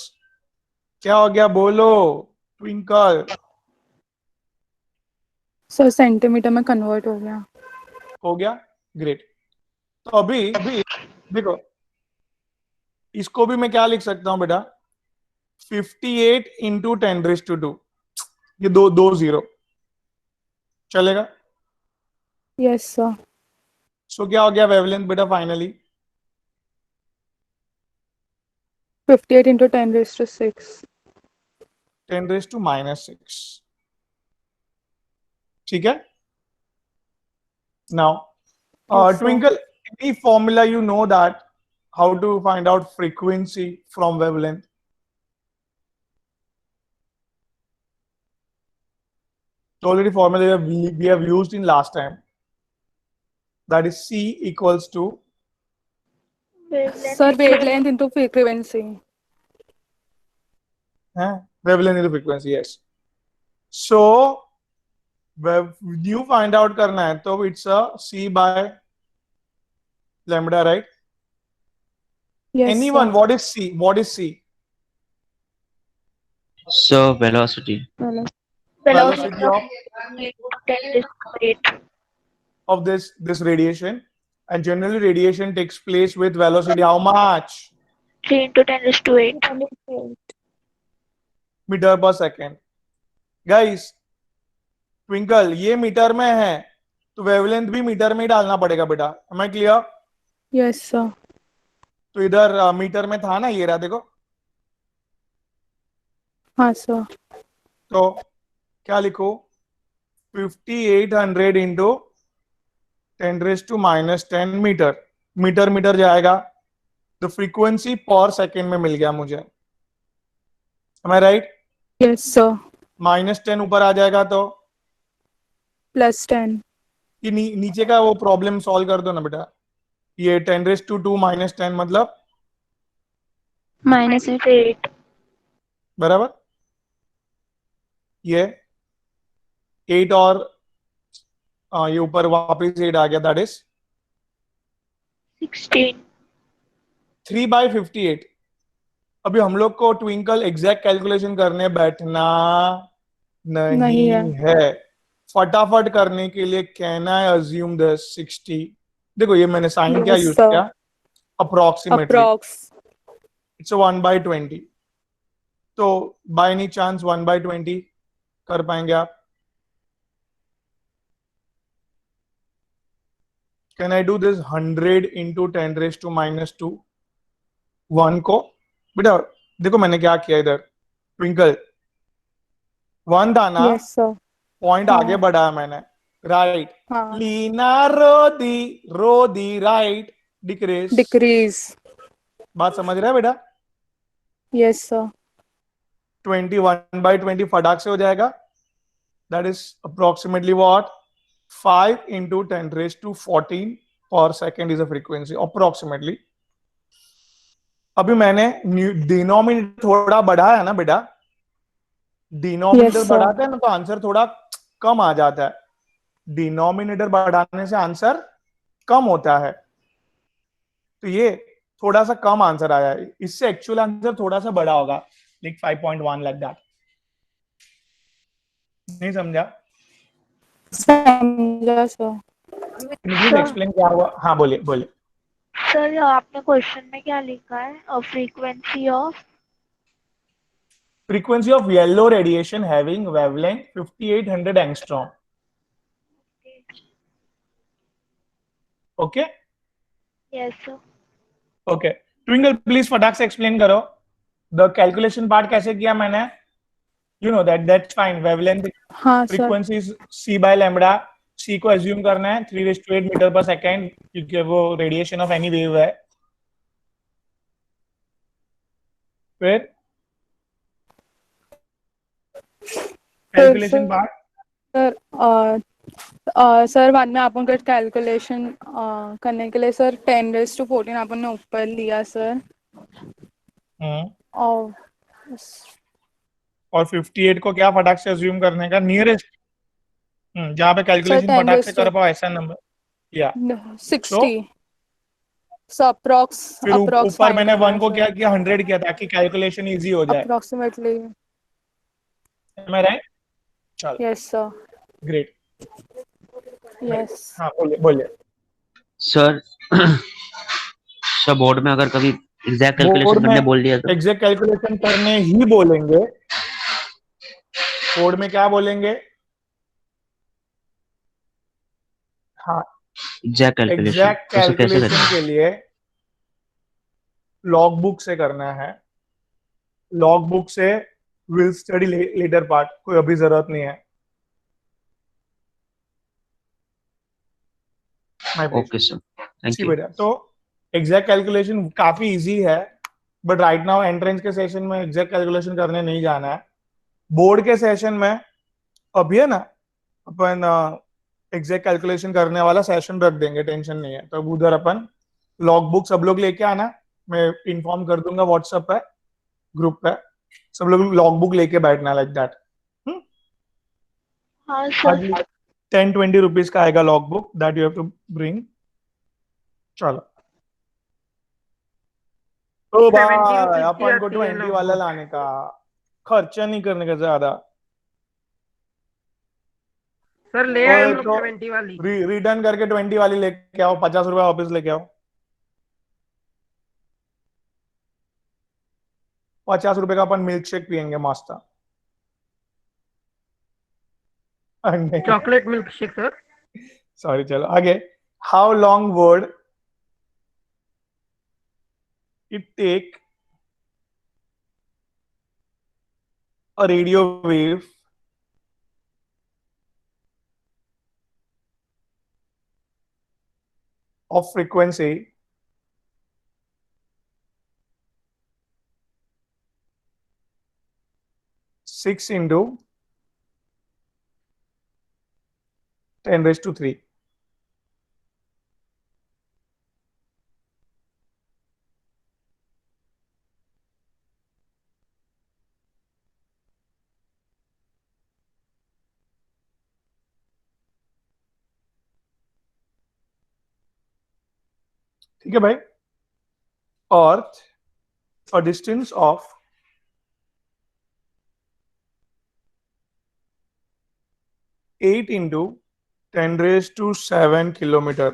क्या हो गया बोलो ट्विंकल? सर सेंटीमीटर में कन्वर्ट हो गया। हो गया, ग्रेट। तो अभी देखो, इसको भी मैं क्या लिख सकता हूं बेटा? 58 इंटू 10⁻²। ये दो जीरो चलेगा? Yes sir. सो क्या हो गया वेवलेंथ बेटा फाइनली? 58 into 10⁻⁶। 10⁻⁻�6। ठीक है? Now, Yes, sir. Twinkle, any formula you know that how to find out frequency from wavelength? The already formula we have used in last time. That is C equals to Sir, wavelength into frequency. wavelength into frequency, yes. So you find out करना है तो it's a C by lambda, right? Yes, Anyone, sir. what is C? What is C? So velocity. Velocity of 10⁸. of this radiation, and generally radiation takes place with velocity how much? 3 into 10 raised to 8. Metre पर second. Guys twinkle ये metre में है तो wavelength भी metre में ही डालना पड़ेगा बेटा, am I clear? Yes, sir. तो इधर मीटर में था ना, ये रहा देखो, हाँ sir. तो क्या लिखो 5800 इंटू 10⁻⁻10 मीटर, मीटर मीटर जाएगा तो फ्रीक्वेंसी पर सेकेंड में मिल गया मुझे, am I right? Yes, sir. -10 ऊपर आ जाएगा तो +10. कि नीचे का वो प्रॉब्लम सॉल्व कर दो ना बेटा। ये 10⁻² -10 मतलब -8. बराबर, ये 8 और ये ऊपर वापस 8 आ गया, दैट इज 16. 3/58। अभी हम लोग को ट्विंकल एग्जैक्ट कैलकुलेशन करने बैठना नहीं है, फटाफट करने के लिए कैन आई अज्यूम द 60। देखो ये मैंने साइन क्या Yes, यूज sir. किया, अप्रोक्सीमेटली, Approx. इट्स 1/20। तो बाय एनी चांस 1/20 कर पाएंगे आप? Can I do this 100 into 10⁻²? 1 को बेटा देखो मैंने क्या किया इधर, ट्विंकल 1 था ना, Yes, sir. पॉइंट हाँ. आगे बढ़ाया मैंने, राइट। हाँ. लीना रो दी राइट, डिक्रीज। Decrease. बात समझ रहा है बेटा? Yes, sir. 21/20 फटाक से हो जाएगा, that is approximately what 5 into 10⁻14 पर second is a frequency approximately. अभी मैंने डिनोमिनेटर थोड़ा बढ़ाया ना बेटा, डिनोमिनेटर Yes, sir. बढ़ाते हैं ना तो आंसर थोड़ा कम आ जाता है, डिनोमिनेटर बढ़ाने से आंसर कम होता है, तो ये थोड़ा सा कम आंसर आया है, इससे एक्चुअल आंसर थोड़ा सा बड़ा होगा, लाइक 5.1 लाइक दैट। नहीं समझा? समझा sir. प्लीज एक्सप्लेन क्या हुआ। हाँ बोलिए बोलिए। सर आपने क्वेश्चन में क्या लिखा है? Frequency of frequency of yellow radiation having wavelength 5800 angstrom. Okay yes sir. Okay twinkle please फटाक से एक्सप्लेन करो द कैलकुलेशन पार्ट कैसे किया मैंने, you know that's fine, wavelength हाँ sir. फ्रीक्वेंसी c/λ, c को एज्यूम करना है 3⁸ मीटर पर सेकेंड क्योंकि वो रेडिएशन ऑफ एनी वेव है। फिर कैलकुलेशन पार्ट सर बाद में अपन का कैलकुलेशन करने के लिए सर 10⁻14 अपन ने ऊपर लिया सर, और 58 को क्या फटाक से अज्यूम करने का, नियरेस्ट जहां पे कैलकुलेशन फटाक से कर पाओ ऐसा नंबर या 60 अप्रॉक्स। फिर ऊपर मैंने 1 को क्या किया 100 किया ताकि कैलकुलेशन इजी हो जाए, अप्रोक्सीमेटली। M I right? चलो यस सर। ग्रेट। यस। हाँ बोलिए बोलिए सर सर बोर्ड में अगर कभी एग्जैक्ट कैलकुलेशन करने बोल दिया तो? एग्जैक्ट कैलकुलेशन करने ही बोलेंगे, कोड में क्या बोलेंगे? हाँ एग्जैक्ट कैलकुलेशन के लिए लॉग बुक से करना है, लॉग बुक से विल स्टडी लेटर पार्ट, कोई अभी जरूरत नहीं है। Okay sir, thank you. बेटा तो एग्जैक्ट कैलकुलेशन काफी इजी है, बट राइट नाउ एंट्रेंस के सेशन में एग्जैक्ट कैलकुलेशन करने नहीं जाना है। बोर्ड के सेशन में अभी है ना अपन एग्जैक्ट कैलकुलेशन करने वाला सेशन रख देंगे, टेंशन नहीं है। तो उधर अपन लॉग बुक सब लोग लेके आना, मैं इन्फॉर्म कर दूंगा व्हाट्सएप पे ग्रुप पे, सब लोग लॉग बुक लेके बैठना लाइक दैट। हाँ सर। 10-20 रुपीज का आएगा log book, that you have to bring. चलो तो भाई अपन को 20 वाला लाने का, खर्चा नहीं करने का ज्यादा। सर ले आए हम लोग 20 वाली। रिटर्न करके 20 वाली लेके आओ, 50 रुपए वापस लेके आओ। ₹50 का अपन मिल्क शेक पियेंगे मस्त। नहीं, chocolate milk shake sir. Sorry, चलो आगे। How long would it take a radio wave of frequency 6 into 10⁻³ ठीक है भाई। Earth a distance of 8 into 10⁻⁷ kilometre.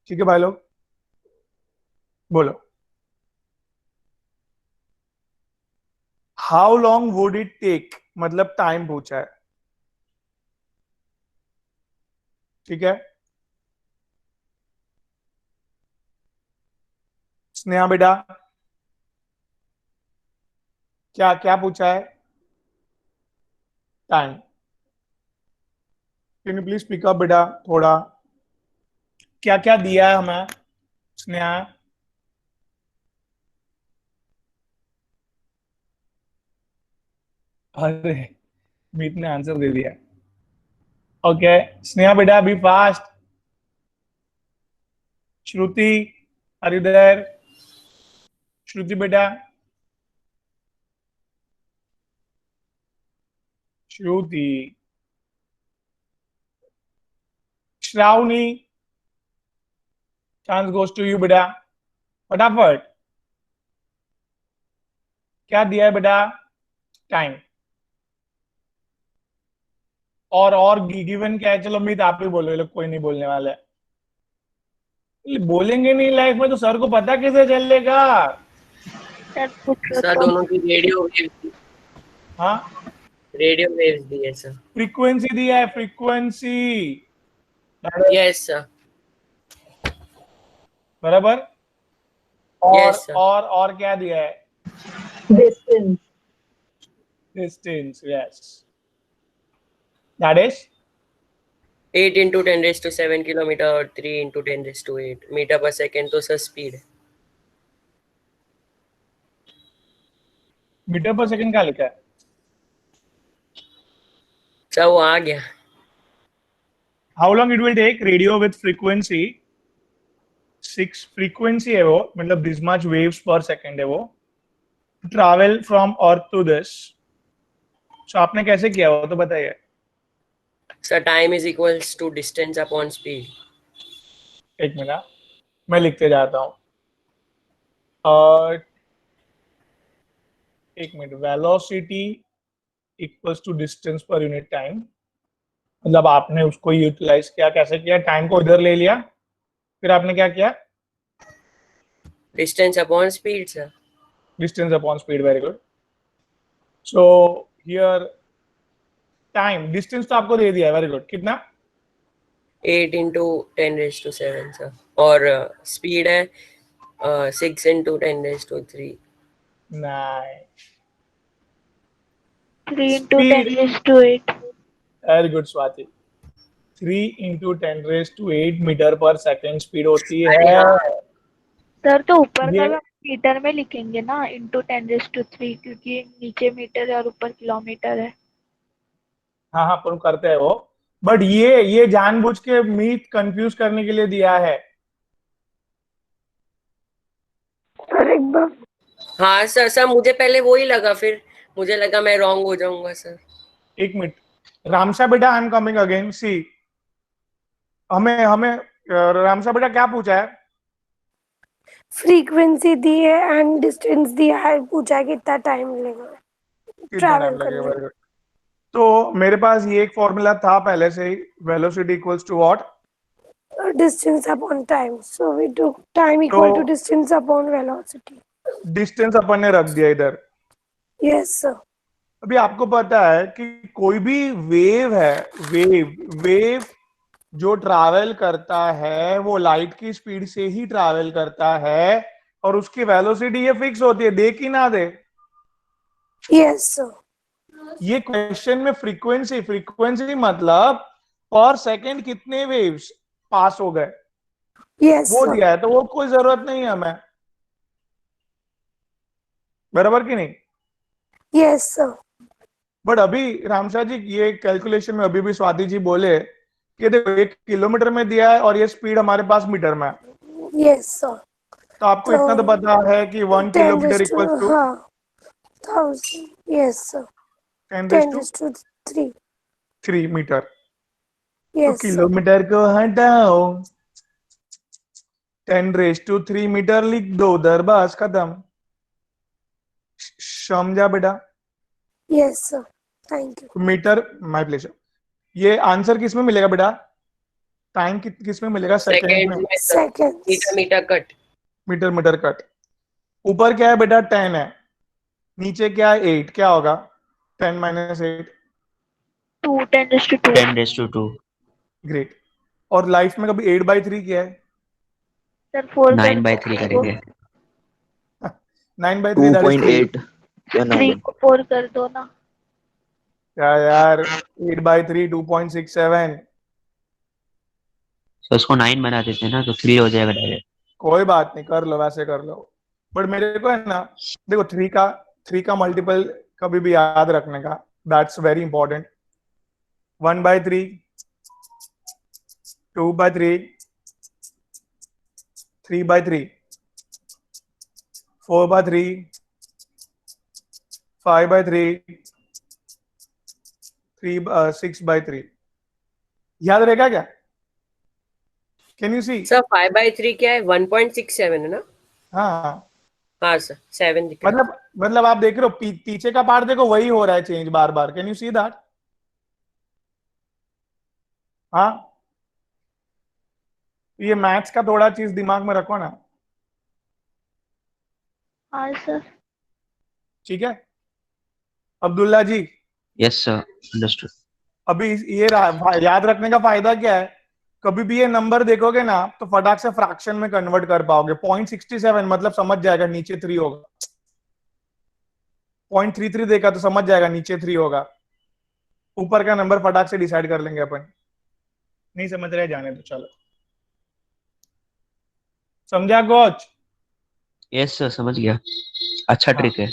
ठीक है भाई लोग, बोलो। How long would it take, मतलब टाइम पूछा है। ठीक है, स्नेहा बेटा क्या क्या पूछा है? Time. Can you please pick up बेटा थोड़ा, क्या क्या दिया है हमें स्नेहा? अरे मीत ने आंसर दे दिया। ओके स्नेहा बेटा be fast. Shruti are you there? Shruti बेटा, Shruti, Shravani, chance goes to you बेटा, फटाफट। क्या दिया है बेटा? टाइम। और गिवन क्या है? चलो अमित आप ही बोलो, ये लोग कोई नहीं बोलने वाला है। बोलेंगे नहीं लाइफ में तो सर को पता कैसे चलेगा? सर दोनों की रेडियो वेव्स। हाँ, रेडियो वेव्स दी है सर। फ्रीक्वेंसी दिया है, फ्रीक्वेंसी। Yes sir. बराबर। और Yes, sir. और क्या दिया है? Distance. Distance, yes. That is 8 into 10⁻⁷ kilometre और 3 into 10⁸ मीटर पर सेकेंड तो सर स्पीड है। मीटर पर सेकंड क्या लिखा है? सर वो आ गया। How long it will take radio with frequency 6 frequency है वो, मतलब this much waves per second है वो, travel from earth to this। so आपने कैसे किया वो तो बताइए। Sir time is equals to distance upon speed. एक मिनट मैं लिखते जाता हूँ। और एक minute, velocity equals to distance पर यूनिट टाइम, मतलब आपने उसको यूटिलाइज किया। कैसे किया? टाइम को इधर ले लिया, फिर आपने क्या किया? Distance upon speed sir. Distance upon speed, very good. So here time, distance तो आपको दे दिया है, वेरी गुड। कितना? 8 into 10⁻⁷ सर, और स्पीड है 6 into 10⁻�3। Nine. 3 into 10⁸ very good Swati. 3 into 10⁸ metre पर सेकेंड स्पीड होती है। सर तो ऊपर का ये भी हम मीटर में लिखेंगे ना, into 10⁻3, क्योंकि नीचे मीटर है और ऊपर किलोमीटर है। हाँ हाँ अपन करते हैं वो, बट ये जानबूझ के मीट कंफ्यूज करने के लिए दिया है। सर एक बार। हाँ सर, सर मुझे पहले वो ही लगा, फिर मुझे लगा मैं रॉन्ग हो जाऊंगा सर। एक मिनट रामशा बेटा, आई एम कमिंग अगेन। सी हमें रामशा बेटा क्या पूछा है? फ्रीक्वेंसी दी है एंड डिस्टेंस दिया है, पूछा है कितना टाइम लगेगा कितना ट्रैवल टाइम लगेगा? करने वेरी गुड। तो मेरे पास ये एक फॉर्मूला था पहले से ही, velocity equals to what? distance upon time, so we took time equal to distance upon velocity। Distance अपन ने रख दिया इधर। Yes sir. अभी आपको पता है कि कोई भी वेव है, वेव जो ट्रैवल करता है वो लाइट की स्पीड से ही ट्रैवल करता है और उसकी वेलोसिटी ये फिक्स होती है, दे कि ना दे। Yes sir. ये क्वेश्चन में फ्रीक्वेंसी मतलब पर सेकंड कितने वेव्स पास हो गए यस वो सर। दिया है, तो वो कोई जरूरत नहीं है हमें, बराबर कि नहीं। Yes sir. बट अभी रामशाह जी ये कैलकुलेशन में अभी भी स्वाति जी बोले कि देखो 1 किलोमीटर में दिया है और ये स्पीड हमारे पास मीटर में है, यस सर। तो आपको तो इतना तो पता है कि 1 10 किलोमीटर टू, इक्वल टू हाँ 1000। Yes sir. 10 टू 3। 3 मीटर। तो यस सर। किलोमीटर को हटाओ, 10 3 मीटर लिख दो उधर, बस खत्म। समझा बेटा। Yes sir. Thank you. Metre my pleasure. ये आंसर किस में मिलेगा बेटा? टाइम किस में मिलेगा? सेकंड सेकेंड में। में sir, seconds. Metre cut. Metre cut. ऊपर क्या है बेटा? 10 है, नीचे क्या है? 8। क्या होगा 10 - 8? 2 10 to 2। 10 to 2। ग्रेट। और लाइफ में कभी 8/3 किया है? सर 4 कर 9/3 दो। करेंगे। 9/3 दैट इज 3। 2.8 या 3 9। को 4 कर दो ना। क्या यार, 8/3 2.67। तो उसको 9 बना देते हैं ना, तो 3 हो जाएगा डायरेक्ट। कोई बात नहीं, कर लो वैसे कर लो। बट मेरे को है ना, देखो 3 का मल्टीपल कभी भी याद रखने का, दैट्स वेरी इंपॉर्टेंट। 1/3, 2/3, 3/3, 4/3, 5/3, 6/3। याद रहेगा क्या? Can you see? सर 5/3 क्या है? 1.67 है ना? हाँ, हाँ सर, 7 दिख रहा है। मतलब आप देख रहे हो पीछे का पार्ट, देखो वही हो रहा है change bar bar. Can you see that? हाँ, ये मैथ्स का थोड़ा चीज दिमाग में रखो ना, हाँ सर। ठीक है Abdullah ji? Yes sir, understood. अभी ये याद रखने का फायदा क्या है, कभी भी ये नंबर देखोगे ना तो फटाक से फ्रैक्शन में कन्वर्ट कर पाओगे। 0.67 मतलब समझ जाएगा नीचे 3 होगा। 0.33 देखा तो समझ जाएगा नीचे 3 होगा। ऊपर का नंबर फटाक से डिसाइड कर लेंगे अपन। नहीं समझ रहे, जाने तो चलो। समझा कोच? यस सर, समझ गया। अच्छा हाँ, ट्रिक है।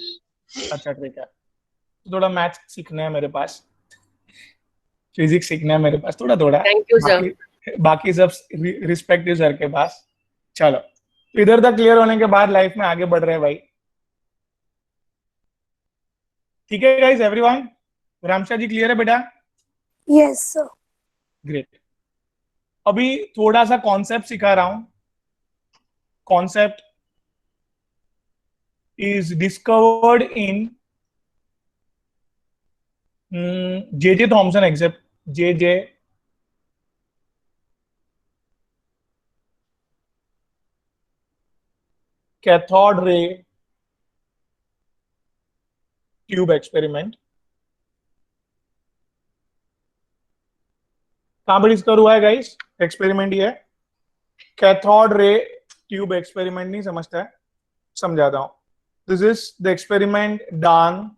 अच्छा ठीक है। तो थोड़ा मैथ्स सीखना है मेरे पास, फिजिक्स सीखना है मेरे पास थोड़ा थोड़ा। Thank you sir. बाकी सब रिस्पेक्टिव सर के पास। चलो, तो इधर तक क्लियर होने के बाद लाइफ में आगे बढ़ रहे हैं भाई। ठीक है guys, everyone? Ramshah ji clear है बेटा? Yes sir. ग्रेट। अभी थोड़ा सा कॉन्सेप्ट सिखा रहा हूं। Concept is discovered in J Thomson except J cathode ray tube experiment. कहां पर डिस्कवर हुआ है गाइस एक्सपेरिमेंट? ये कैथोड रे ट्यूब एक्सपेरिमेंट। नहीं समझता है, समझाता हूं। This is the experiment done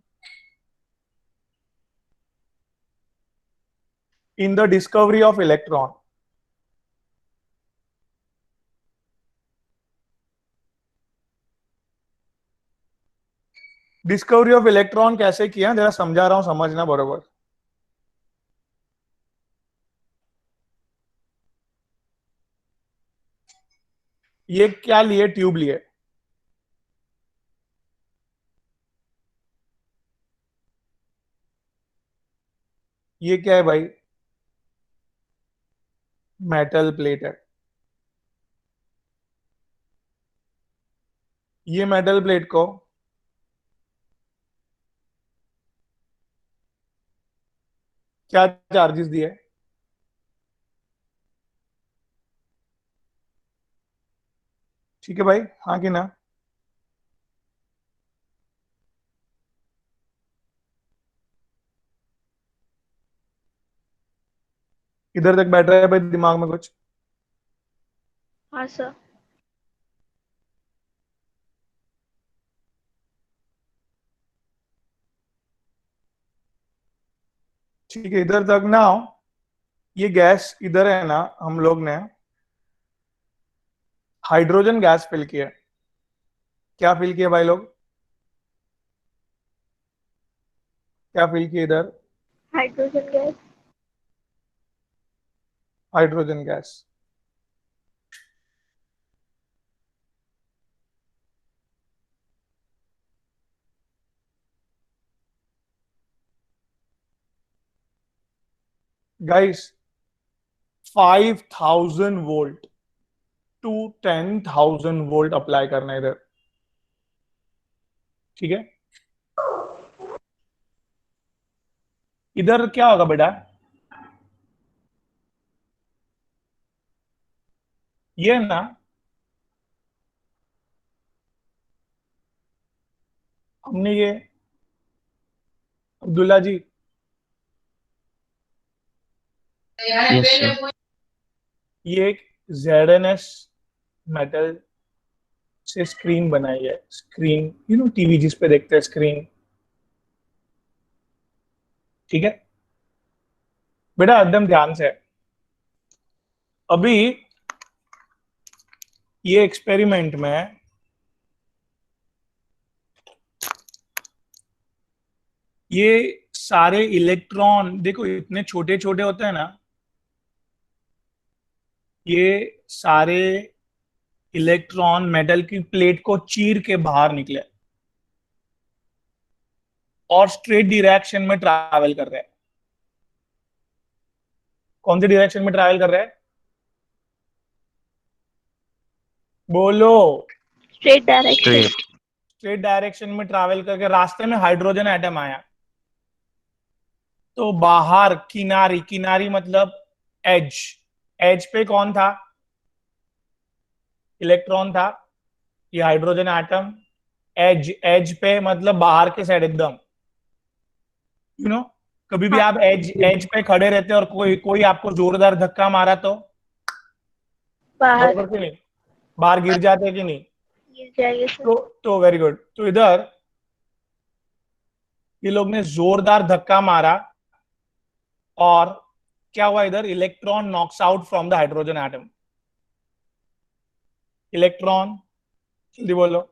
in the discovery of electron. Discovery of electron कैसे किया, जरा समझा रहा हूं, समझना बरोबर। ये क्या लिए? ट्यूब लिए। ये क्या है भाई? मेटल प्लेट है। ये मेटल प्लेट को क्या चार्जेस दिए? ठीक है भाई, हाँ कि ना? इधर तक बैठ रहा है भाई दिमाग में कुछ? हाँ सर। ठीक है, इधर तक ना। ये गैस इधर है ना, हम लोग ने हाइड्रोजन गैस फिल किया। क्या फिल किया भाई लोग? क्या फिल किया इधर? Hydrogen gas. Hydrogen gas. Guys 5000 volt to 10,000 volt apply करना है इधर। ठीक है, इधर क्या होगा बेटा? ये ना, हमने ये अब्दुल्ला जी, यस सर। ये एक ZNS मेटल से स्क्रीन बनाई है। स्क्रीन, यू नो टीवी जिस पे देखते हैं स्क्रीन। ठीक है बेटा, एकदम ध्यान से। अभी ये एक्सपेरिमेंट में ये सारे इलेक्ट्रॉन देखो, इतने छोटे छोटे होते हैं ना, ये सारे इलेक्ट्रॉन मेटल की प्लेट को चीर के बाहर निकले और स्ट्रेट डायरेक्शन में ट्रैवल कर रहे हैं। कौन सी डायरेक्शन में ट्रैवल कर रहे हैं? बोलो। Straight direction. स्ट्रेट डायरेक्शन में ट्रैवल करके रास्ते में हाइड्रोजन एटम आया, तो बाहर किनारी, किनारी मतलब एज, एज पे कौन था? इलेक्ट्रॉन था। ये हाइड्रोजन एटम एज, एज पे मतलब बाहर के साइड एकदम, यू नो। कभी भी आप एज, एज पे खड़े रहते और कोई कोई आपको जोरदार धक्का मारा तो बाहर। बरोबर कि नहीं? बाहर गिर जाते कि नहीं? गिर जाएंगे सर। तो वेरी गुड। तो इधर ये लोग ने जोरदार धक्का मारा और क्या हुआ? इधर electron knocks out from the hydrogen atom. Electron, जल्दी बोलो।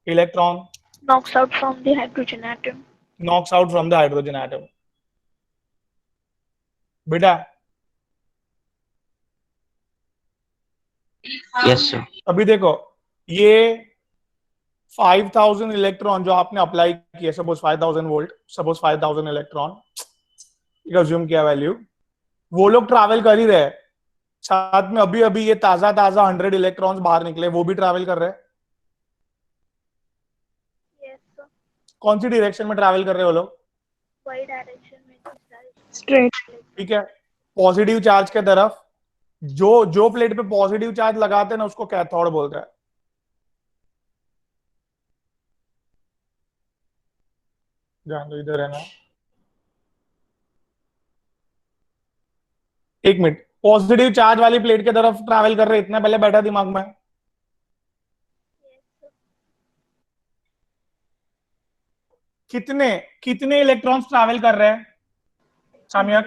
Electron knocks out from the hydrogen atom. knocks out from the hydrogen atom. बेटा यस सर। अभी देखो, ये 5000 इलेक्ट्रॉन जो आपने अप्लाई किए, suppose 5000 volt, suppose 5000 electron, assume किया वैल्यू, वो लोग ट्रैवल कर ही रहे। साथ में अभी अभी ये ताजा ताजा 100 इलेक्ट्रॉन्स बाहर निकले, वो भी ट्रैवल कर रहे हैं। Yes sir. कौन सी डायरेक्शन में ट्रैवल कर रहे हो लोग? Y direction में स्ट्रेट। ठीक है, पॉजिटिव चार्ज के तरफ। जो प्लेट पे पॉजिटिव चार्ज लगाते हैं ना, उसको कैथोड बोलते हैं। ध्यान दो, इधर है ना, एक मिनट। पॉजिटिव चार्ज वाली प्लेट की तरफ ट्रैवल कर रहे, इतना पहले बैठा दिमाग में। कितने कितने इलेक्ट्रॉन्स ट्रैवल कर रहे हैं सामिया?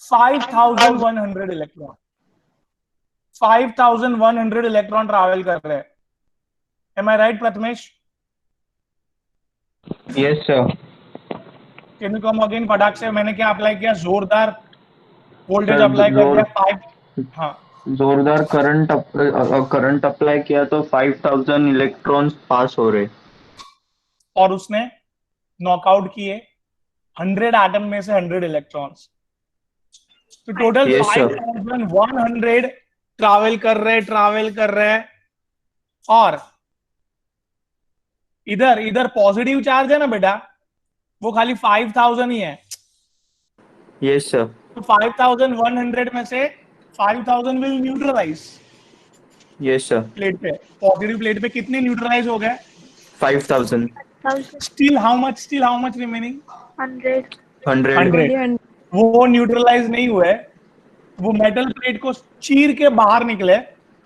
5100 इलेक्ट्रॉन। 5100 इलेक्ट्रॉन ट्रैवल कर रहे हैं। Am I right Prathamesh? Yes sir. Can you come again? फटाक से। मैंने क्या अप्लाई किया? जोरदार वोल्टेज अप्लाई कर दिया। 5, हाँ, जोरदार करंट अप्लाई किया तो 5000 इलेक्ट्रॉन्स पास हो रहे, और उसने नॉकआउट किए 100 एटम में से 100 इलेक्ट्रॉन्स। तो टोटल Yes, sir. 5100 ट्रैवल कर रहे हैं। और इधर पॉजिटिव चार्ज है ना बेटा, वो खाली 5000 ही है। Yes sir. तो 5100 में से 5000 will neutralize. Yes sir. Plate पे, पॉजिटिव प्लेट पे कितने न्यूट्रलाइज हो गए? 5000। Still how much remaining? 100. 100। वो न्यूट्रलाइज नहीं हुए, वो मेटल प्लेट को चीर के बाहर निकले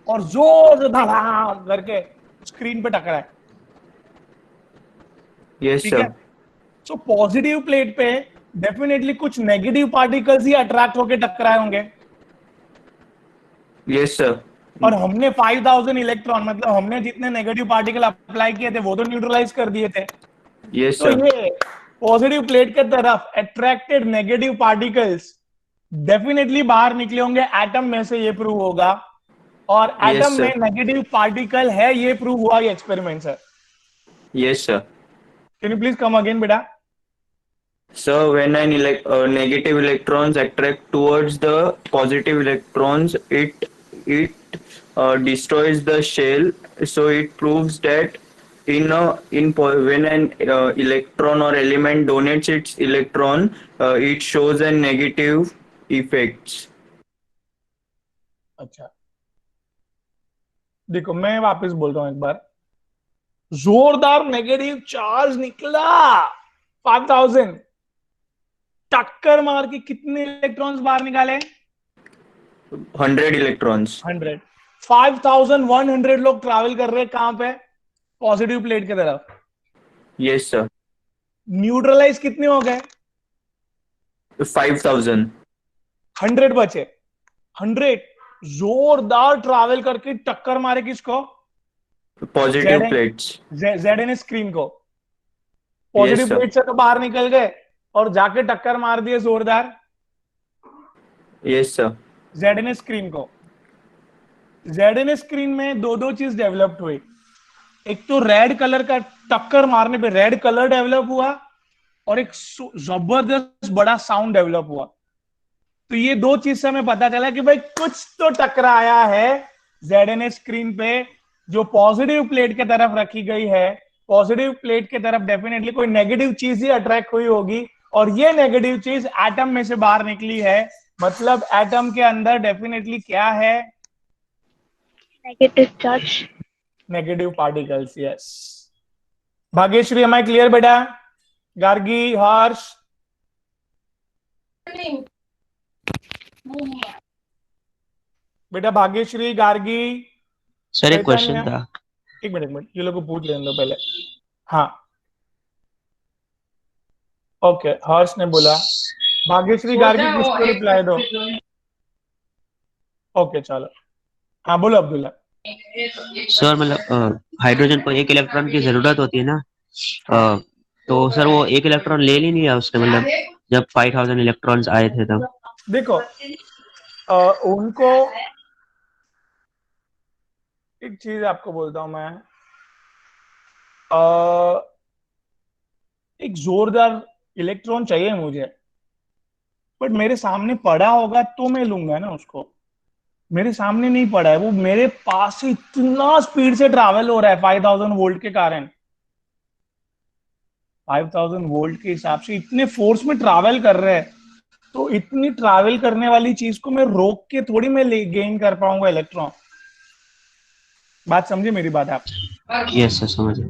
और जोर से धड़ाम करके स्क्रीन पे टकराए। यस ठीक है, सर। सो पॉजिटिव प्लेट पे डेफिनेटली कुछ नेगेटिव पार्टिकल्स ही अट्रैक्ट होके टकराए होंगे। Yes sir. और हमने 5000 इलेक्ट्रॉन, मतलब हमने जितने नेगेटिव पार्टिकल अप्लाई किए थे वो तो न्यूट्रलाइज कर दिए थे। यस तो सर। ये पॉजिटिव प्लेट के तरफ अट्रैक्टेड नेगेटिव पार्टिकल्स डेफिनेटली बाहर निकले होंगे एटम में से, ये प्रूव होगा। और Yes, एटम में sir. नेगेटिव पार्टिकल है, ये प्रूव हुआ ये experiment sir. Yes, sir. Can you please come again बेटा? So when negative electrons attract towards the positive electrons, it destroys the shell. So it proves that when an electron or element donates its electron, it shows a negative effects. अच्छा देखो, मैं वापस बोल रहा हूं एक बार, जोरदार नेगेटिव चार्ज निकला 5000, टक्कर मार के कितने इलेक्ट्रॉन्स बाहर निकाले? 100 electrons. 100। 5100 लोग ट्रैवल कर रहे हैं कहां पे? पॉजिटिव प्लेट की तरफ। Yes, sir. न्यूट्रलाइज कितने हो गए? 5000. 100 बचे। 100 जोरदार ट्रैवल करके टक्कर मारे किसको? Positive plates. ZN स्क्रीन को। Yes, positive sir. प्लेट से तो बाहर निकल गए और जाके टक्कर मार दिए जोरदार Yes, sir. ZN स्क्रीन को। ZN स्क्रीन में दो चीज डेवलप्ड हुई। एक तो रेड कलर का, टक्कर मारने पे रेड कलर डेवलप हुआ, और एक जबरदस्त बड़ा साउंड डेवलप हुआ। तो ये दो चीज से हमें पता चला कि भाई कुछ तो टकराया है ZN स्क्रीन पे, जो पॉजिटिव प्लेट की तरफ रखी गई है। पॉजिटिव प्लेट की तरफ डेफिनेटली कोई नेगेटिव चीज ही अट्रैक्ट हुई होगी, और ये नेगेटिव चीज एटम में से बाहर निकली है। मतलब एटम के अंदर डेफिनेटली क्या है? Negative charge, negative particles. Yes Bhagyashree, am I clear बेटा? गार्गी, हर्ष? बेटा भाग्यश्री, गार्गी, सर एक क्वेश्चन चैतन्य? था। एक मिनट, ये लोग को पूछ लेने दो पहले। हाँ ओके, हर्ष ने बोला। भाग्यश्री, गार्गी किसको रिप्लाई दो? ओके चलो, हाँ बोलो अब्दुल्ला। सर मतलब हाइड्रोजन को एक इलेक्ट्रॉन की जरूरत होती है ना, तो सर वो एक इलेक्ट्रॉन ले नहीं लिया उसने, मतलब जब 5000 इलेक्ट्रॉन्स आए थे तब। देखो उनको एक चीज आपको बोलता हूं मैं, एक जोरदार इलेक्ट्रॉन चाहिए मुझे, बट मेरे सामने पड़ा होगा तो मैं लूंगा ना उसको। मेरे सामने नहीं पड़ा है, वो मेरे पास से इतना स्पीड से ट्रैवल हो रहा है 5000 वोल्ट के कारण। 5000 वोल्ट के हिसाब से इतने फोर्स में ट्रैवल कर रहे हैं, तो इतनी ट्रैवल करने वाली चीज को मैं रोक के थोड़ी मैं गेन कर पाऊंगा इलेक्ट्रॉन। बात समझे मेरी बात आप? यस सर समझ गया।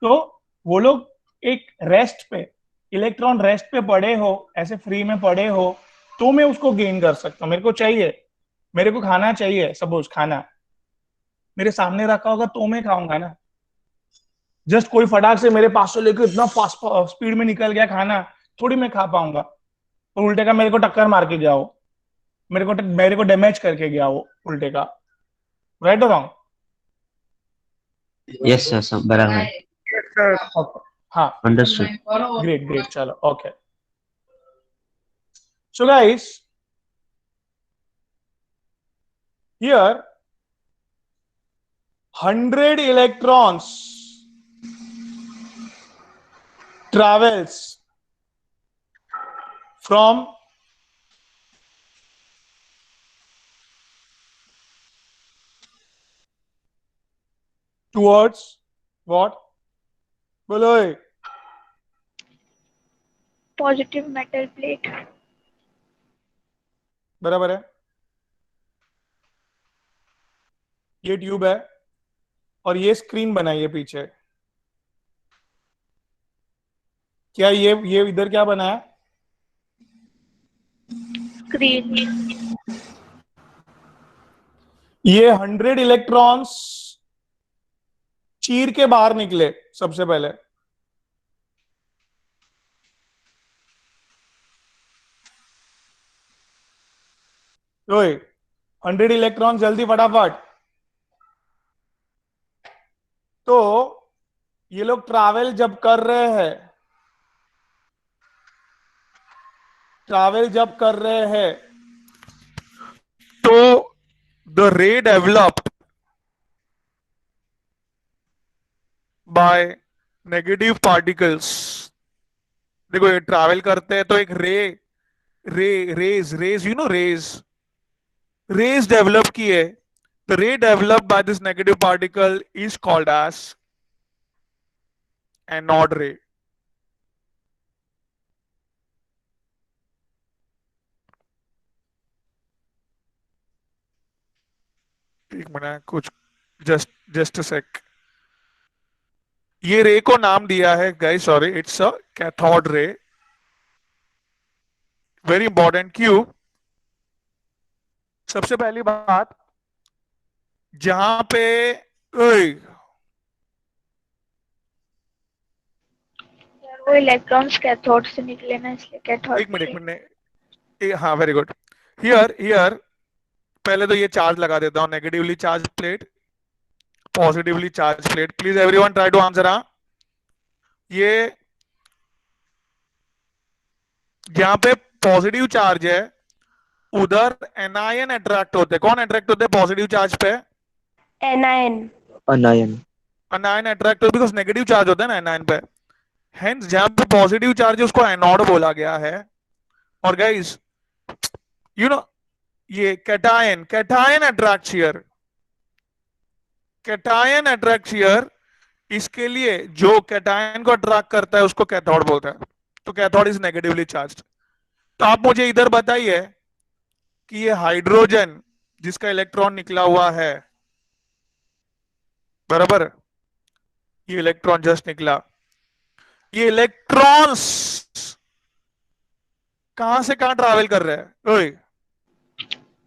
तो वो लोग एक रेस्ट पे, इलेक्ट्रॉन रेस्ट पे पड़े हो, ऐसे फ्री में पड़े हो, तो मैं उसको गेन कर सकता हूं। मेरे को चाहिए, मेरे को खाना चाहिए, सपोज खाना मेरे सामने रखा होगा तो मैं खाऊंगा ना। जस्ट कोई फटाक से मेरे पास से लेकर इतना फास्ट स्पीड में निकल गया खाना, थोड़ी मैं खा पाऊंगा। और उल्टे का मेरे को टक्कर मार के गया हो, मेरे को डैमेज करके गया हो उल्टे का। राइट और रॉन्ग? यस सर बराबर। हाँ अंडरस्टूड। ग्रेट ग्रेट, चलो okay. So guys, here 100 electrons travels from towards what? बोलो पॉजिटिव मेटल प्लेट। बराबर है। ये ट्यूब है और ये स्क्रीन बनाई है पीछे। क्या ये इधर क्या बना है? स्क्रीन। ये 100 इलेक्ट्रॉन्स चीर के बाहर निकले सबसे पहले। ओए 100 इलेक्ट्रॉन जल्दी फटाफट। तो ये लोग ट्रैवल जब कर रहे हैं, तो the ray developed by negative particles। देखो ये ट्रैवल करते हैं तो एक rays you know rays develop की है। The ray developed by this negative particle is called as anode ray। एक मिनट, कुछ जस्ट अ सेक। ये रे को नाम दिया है guys, sorry, it's a cathode ray. Very important. क्यों? सबसे पहली बात, जहां पे ओए, वो इलेक्ट्रॉन्स कैथोड से निकले ना, इसलिए कैथोड। एक मिनट, हाँ वेरी गुड। हियर पहले तो ये चार्ज लगा देता हूं, negatively charge plate, positively charge plate. Please everyone try to answer. हाँ, ये जहां पे पॉजिटिव चार्ज है उधर एनायन अट्रैक्ट होते हैं। कौन अट्रैक्ट होते हैं पॉजिटिव चार्ज पे? एनायन। अनायन अट्रैक्ट होते बिकॉज नेगेटिव चार्ज होता है ना एनायन पे। हेंस जहां पे पॉजिटिव चार्ज है उसको एनोड बोला गया है। और गाइस यू नो ये cation attracts here, cation attracts here. इसके लिए जो कैटायन को अट्रैक्ट करता है उसको कैथोड बोलता है। तो कैथोड इज नेगेटिवली चार्ज्ड। तो आप मुझे इधर बताइए कि ये हाइड्रोजन जिसका इलेक्ट्रॉन निकला हुआ है, बराबर, ये इलेक्ट्रॉन जस्ट निकला, ये इलेक्ट्रॉन्स कहां से कहां ट्रैवल कर रहे हैं? ओए,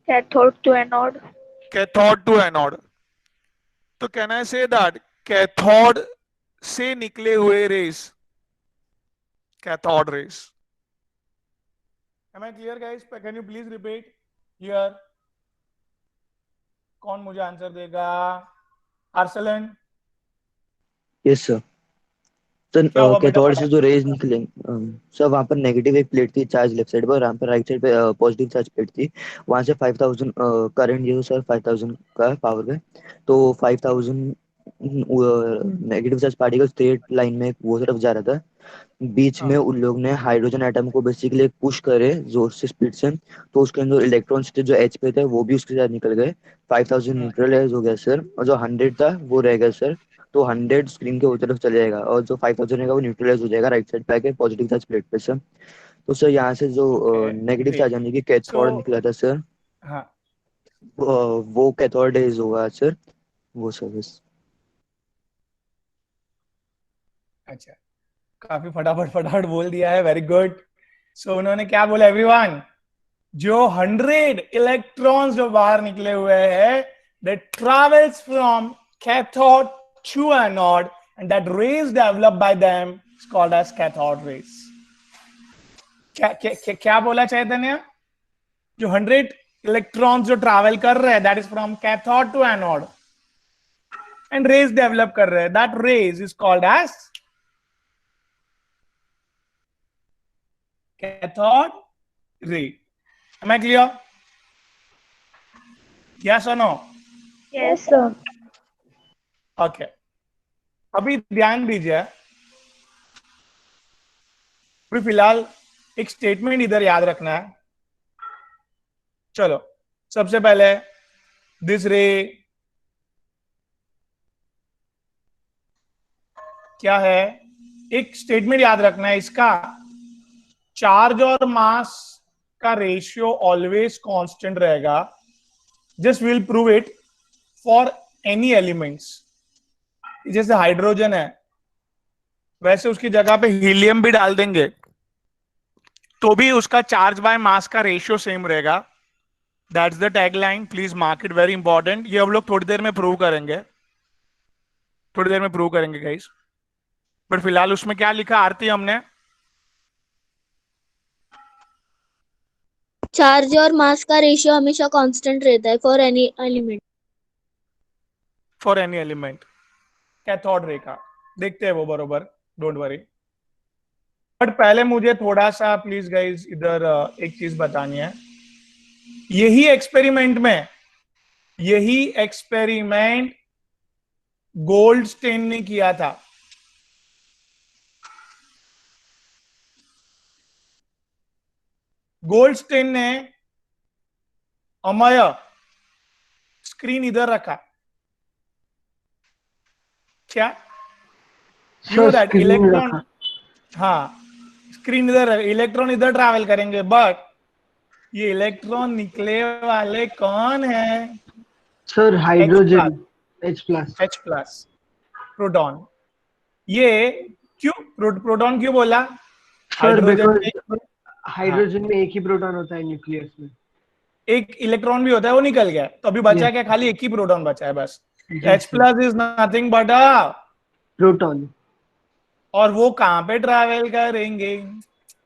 cathode to anode. Cathode to anode. तो can I say that cathode से निकले हुए rays, cathode rays. Am I clear guys? Can you please repeat here? कौन मुझे आंसर देगा? आर्सलन? Yes sir. सर क्या हुआ बेटा? कैथोड से जो रेज निकले सर, वहां पर नेगेटिव एक प्लेट थी चार्ज लेफ्ट साइड पर, और यहाँ पर राइट साइड पे पॉजिटिव चार्ज प्लेट थी। वहां से 5000 करंट ये सर 5000 का पावर पे। तो 5000 negative charge particle straight line में वो तरफ जा रहा था। बीच में उन लोग ने हाइड्रोजन एटम को बेसिकली पुश करे जोर से, स्पीड से। तो उसके अंदर इलेक्ट्रॉन्स थे जो एच पे थे वो भी उसके साथ निकल गए। 5000 न्यूट्रलाइज हो गया सर, और जो 100 था वो रह गया सर। तो 100 स्क्रीन के उस तरफ चले जाएगा, और जो 5000 रहेगा वो न्यूट्रलाइज हो जाएगा राइट साइड पे आके पॉजिटिव चार्ज प्लेट पे सर। तो सर यहाँ से जो नेगेटिव चार्ज यानी कि कैथोड निकला था सर, हाँ, वो कैथोड रेज होगा सर, वो सर्विस। अच्छा, काफी फटाफट बोल दिया है, वेरी गुड। सो उन्होंने क्या बोला एवरीवन? जो 100 इलेक्ट्रॉन्स जो बाहर निकले हुए हैं, that travels from cathode to anode and that rays developed by them is called as cathode rays. क्या बोला चैतन्य? जो 100 इलेक्ट्रॉन्स जो ट्रैवल कर रहे हैं, that is from cathode to anode and rays develop कर रहे हैं, that rays is called as cathode ray. Am I clear? Yes or no? Yes sir. Okay. अभी ध्यान दीजिए, अभी फिलहाल एक स्टेटमेंट इधर याद रखना है। चलो, सबसे पहले दिस रे क्या है, एक स्टेटमेंट याद रखना है, इसका चार्ज और मास का रेशियो ऑलवेज कांस्टेंट रहेगा। Just will prove it for any elements. जैसे हाइड्रोजन है, वैसे उसकी जगह पे हीलियम भी डाल देंगे तो भी उसका चार्ज बाय मास का रेशियो सेम रहेगा। That's the tagline, please mark it, very important. ये हम लोग थोड़ी देर में प्रूव करेंगे, गाइस। बट फिलहाल उसमें क्या लिखा आरती हमने? चार्ज और मास का रेशियो हमेशा कांस्टेंट रहता है for any element. For any element. Cathode ray का देखते हैं वो बरोबर, डोंट वरी। बट पहले मुझे थोड़ा सा प्लीज गाइस इधर एक चीज बतानी है। यही एक्सपेरिमेंट गोल्डस्टेन ने किया था। गोल्डस्टेन ने अमय स्क्रीन इधर रखा, क्या यू नो दैट इलेक्ट्रॉन, हाँ स्क्रीन इधर, इलेक्ट्रॉन इधर ट्रैवल करेंगे, बट ये इलेक्ट्रॉन निकले वाले कौन है sir? Hydrogen H plus proton. ये क्यों प्रोटॉन क्यों बोला? सर हाइड्रोजन हाइड्रोजन में एक ही प्रोटॉन होता है न्यूक्लियस में, एक इलेक्ट्रॉन भी होता है, वो निकल गया, तो अभी बचा क्या? खाली एक ही प्रोटॉन बचा है बस। H plus is nothing but a proton. और वो कहां पे ट्रैवल करेंगे?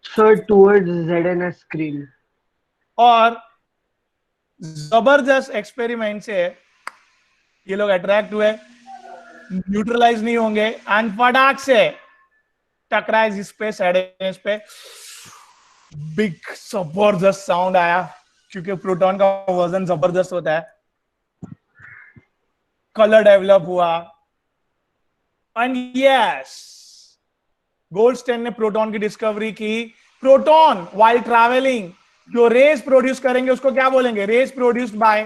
Sir towards ZNS screen. और जबरदस्त एक्सपेरिमेंट से ये लोग अट्रैक्ट हुए, न्यूट्रलाइज नहीं होंगे, एंड फटाक से टकराए जिस पे, इस पे बिग जबरदस्त साउंड आया, क्योंकि प्रोटॉन का वजन जबरदस्त होता है। कलर डेवलप हुआ, एंड यस गोल्डस्टेन ने प्रोटॉन की डिस्कवरी की। प्रोटॉन व्हाइल ट्रैवलिंग जो रेस प्रोड्यूस करेंगे उसको क्या बोलेंगे? Rays produced by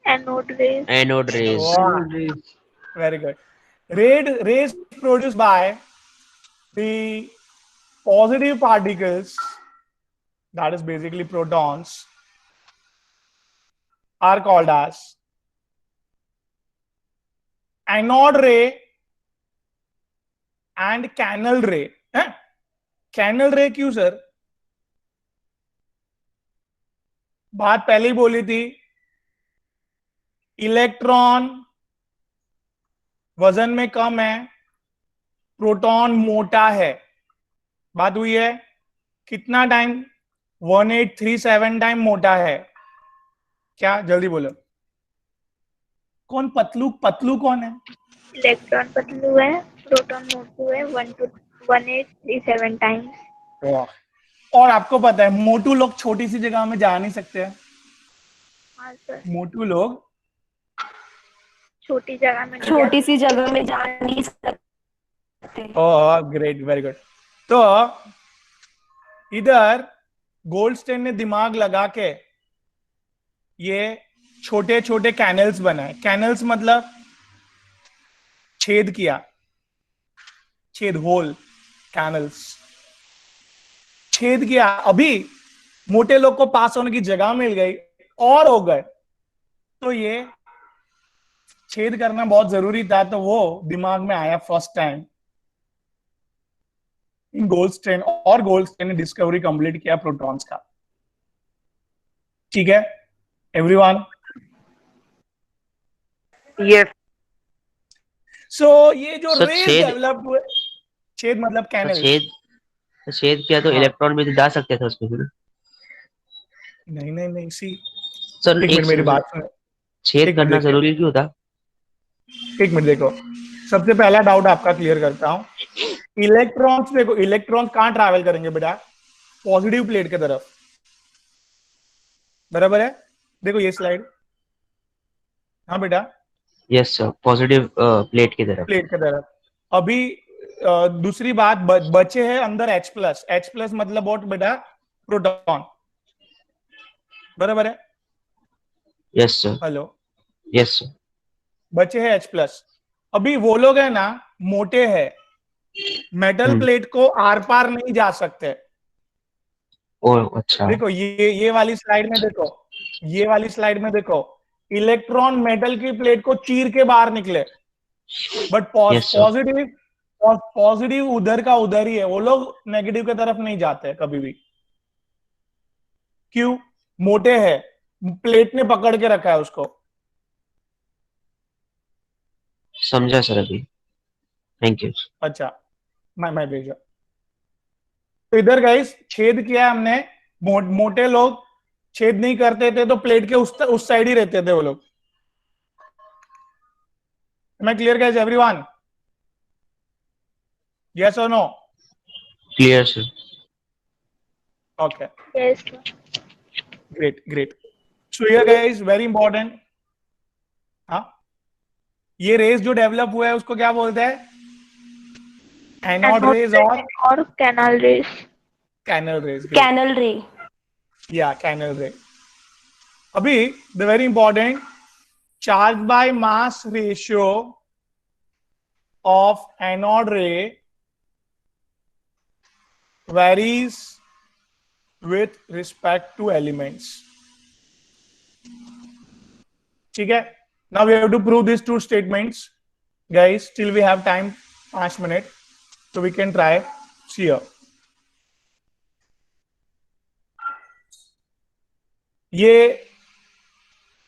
anode rays. Anode rays. Very good. Rays produced by the positive particles, that is basically protons, are called as anode ray and canal ray. Canal ray क्यों sir? बात पहले ही बोली थी, electron वजन में कम है, proton मोटा है। बात हुई है? कितना टाइम? 1837 टाइम मोटा है। क्या? जल्दी बोलो, कौन पतलू? पतलू कौन है? इलेक्ट्रॉन पतलू है, प्रोटॉन मोटू है, 1837 टाइम्स। और आपको पता है मोटू लोग छोटी सी जगह में जा नहीं सकते हैं। हाँ सर, मोटू लोग छोटी सी जगह में जा नहीं सकते। Oh great, very good. तो इधर गोल्डस्टेन ने दिमाग लगा के ये छोटे छोटे कैनल्स बनाए। कैनल्स मतलब छेद किया, छेद, होल, कैनल्स छेद किया। अभी मोटे लोग को पास होने की जगह मिल गई और हो गए, तो ये छेद करना बहुत जरूरी था, तो वो दिमाग में आया फर्स्ट टाइम इन गोल्डस्टेन, और गोल्डस्टेन ने डिस्कवरी कंप्लीट किया प्रोटॉन्स का। ठीक है एवरीवन? यस। सो ये जो सर, रेस छेद- डेवलप हुए, छेद मतलब कैनल। छेद किया तो हाँ। इलेक्ट्रॉन भी तो जा सकते थे उसमें ना? नहीं सी सर एक मिनट मेरी बात सुनो, छेद एक करना मिनट जरूरी क्यों था? एक मिनट देखो, सबसे पहला डाउट आपका क्लियर करता हूं। इलेक्ट्रॉन्स देखो, इलेक्ट्रॉन कहां ट्रैवल करेंगे बेटा? पॉजिटिव प्लेट की तरफ, बराबर है? देखो ये स्लाइड, हाँ बेटा, यस सर, पॉजिटिव प्लेट की तरफ। प्लेट की तरफ। अभी दूसरी बात, बचे हैं अंदर H प्लस। H प्लस मतलब व्हाट बेटा? प्रोटॉन, बराबर है? Yes sir. Hello, yes sir. बचे हैं H प्लस। अभी वो लोग है ना मोटे हैं, मेटल प्लेट को आर पार नहीं जा सकते। ओह अच्छा। देखो ये वाली स्लाइड में देखो, ये वाली स्लाइड में देखो, इलेक्ट्रॉन मेटल की प्लेट को चीर के बाहर निकले, बट पॉजिटिव उधर का उधर ही है, वो लोग नेगेटिव की तरफ नहीं जाते कभी भी। क्यों? मोटे है, प्लेट ने पकड़ के रखा है उसको। समझा सर अभी, थैंक यू। अच्छा, मैं भेजा। तो इधर गाइस छेद किया हमने, मोटे लोग छेद नहीं करते थे तो प्लेट के उस साइड ही रहते थे वो लोग। मैं क्लियर गाइस एवरीवन? यस और no? Clear sir. Okay, Yes. Great. So here guys very important, हाँ, ये रेस जो डेवलप हुआ है उसको क्या बोलते हैं? एनोड रेज और canal rays. Canal rays. Canal ray. या कैनल रे। अभी the very important, charge by mass ratio of anode ray varies with respect to elements. ठीक है? Now we have to prove these two statements, guys. Still we have time, 5 minutes, so we can try. See here. ये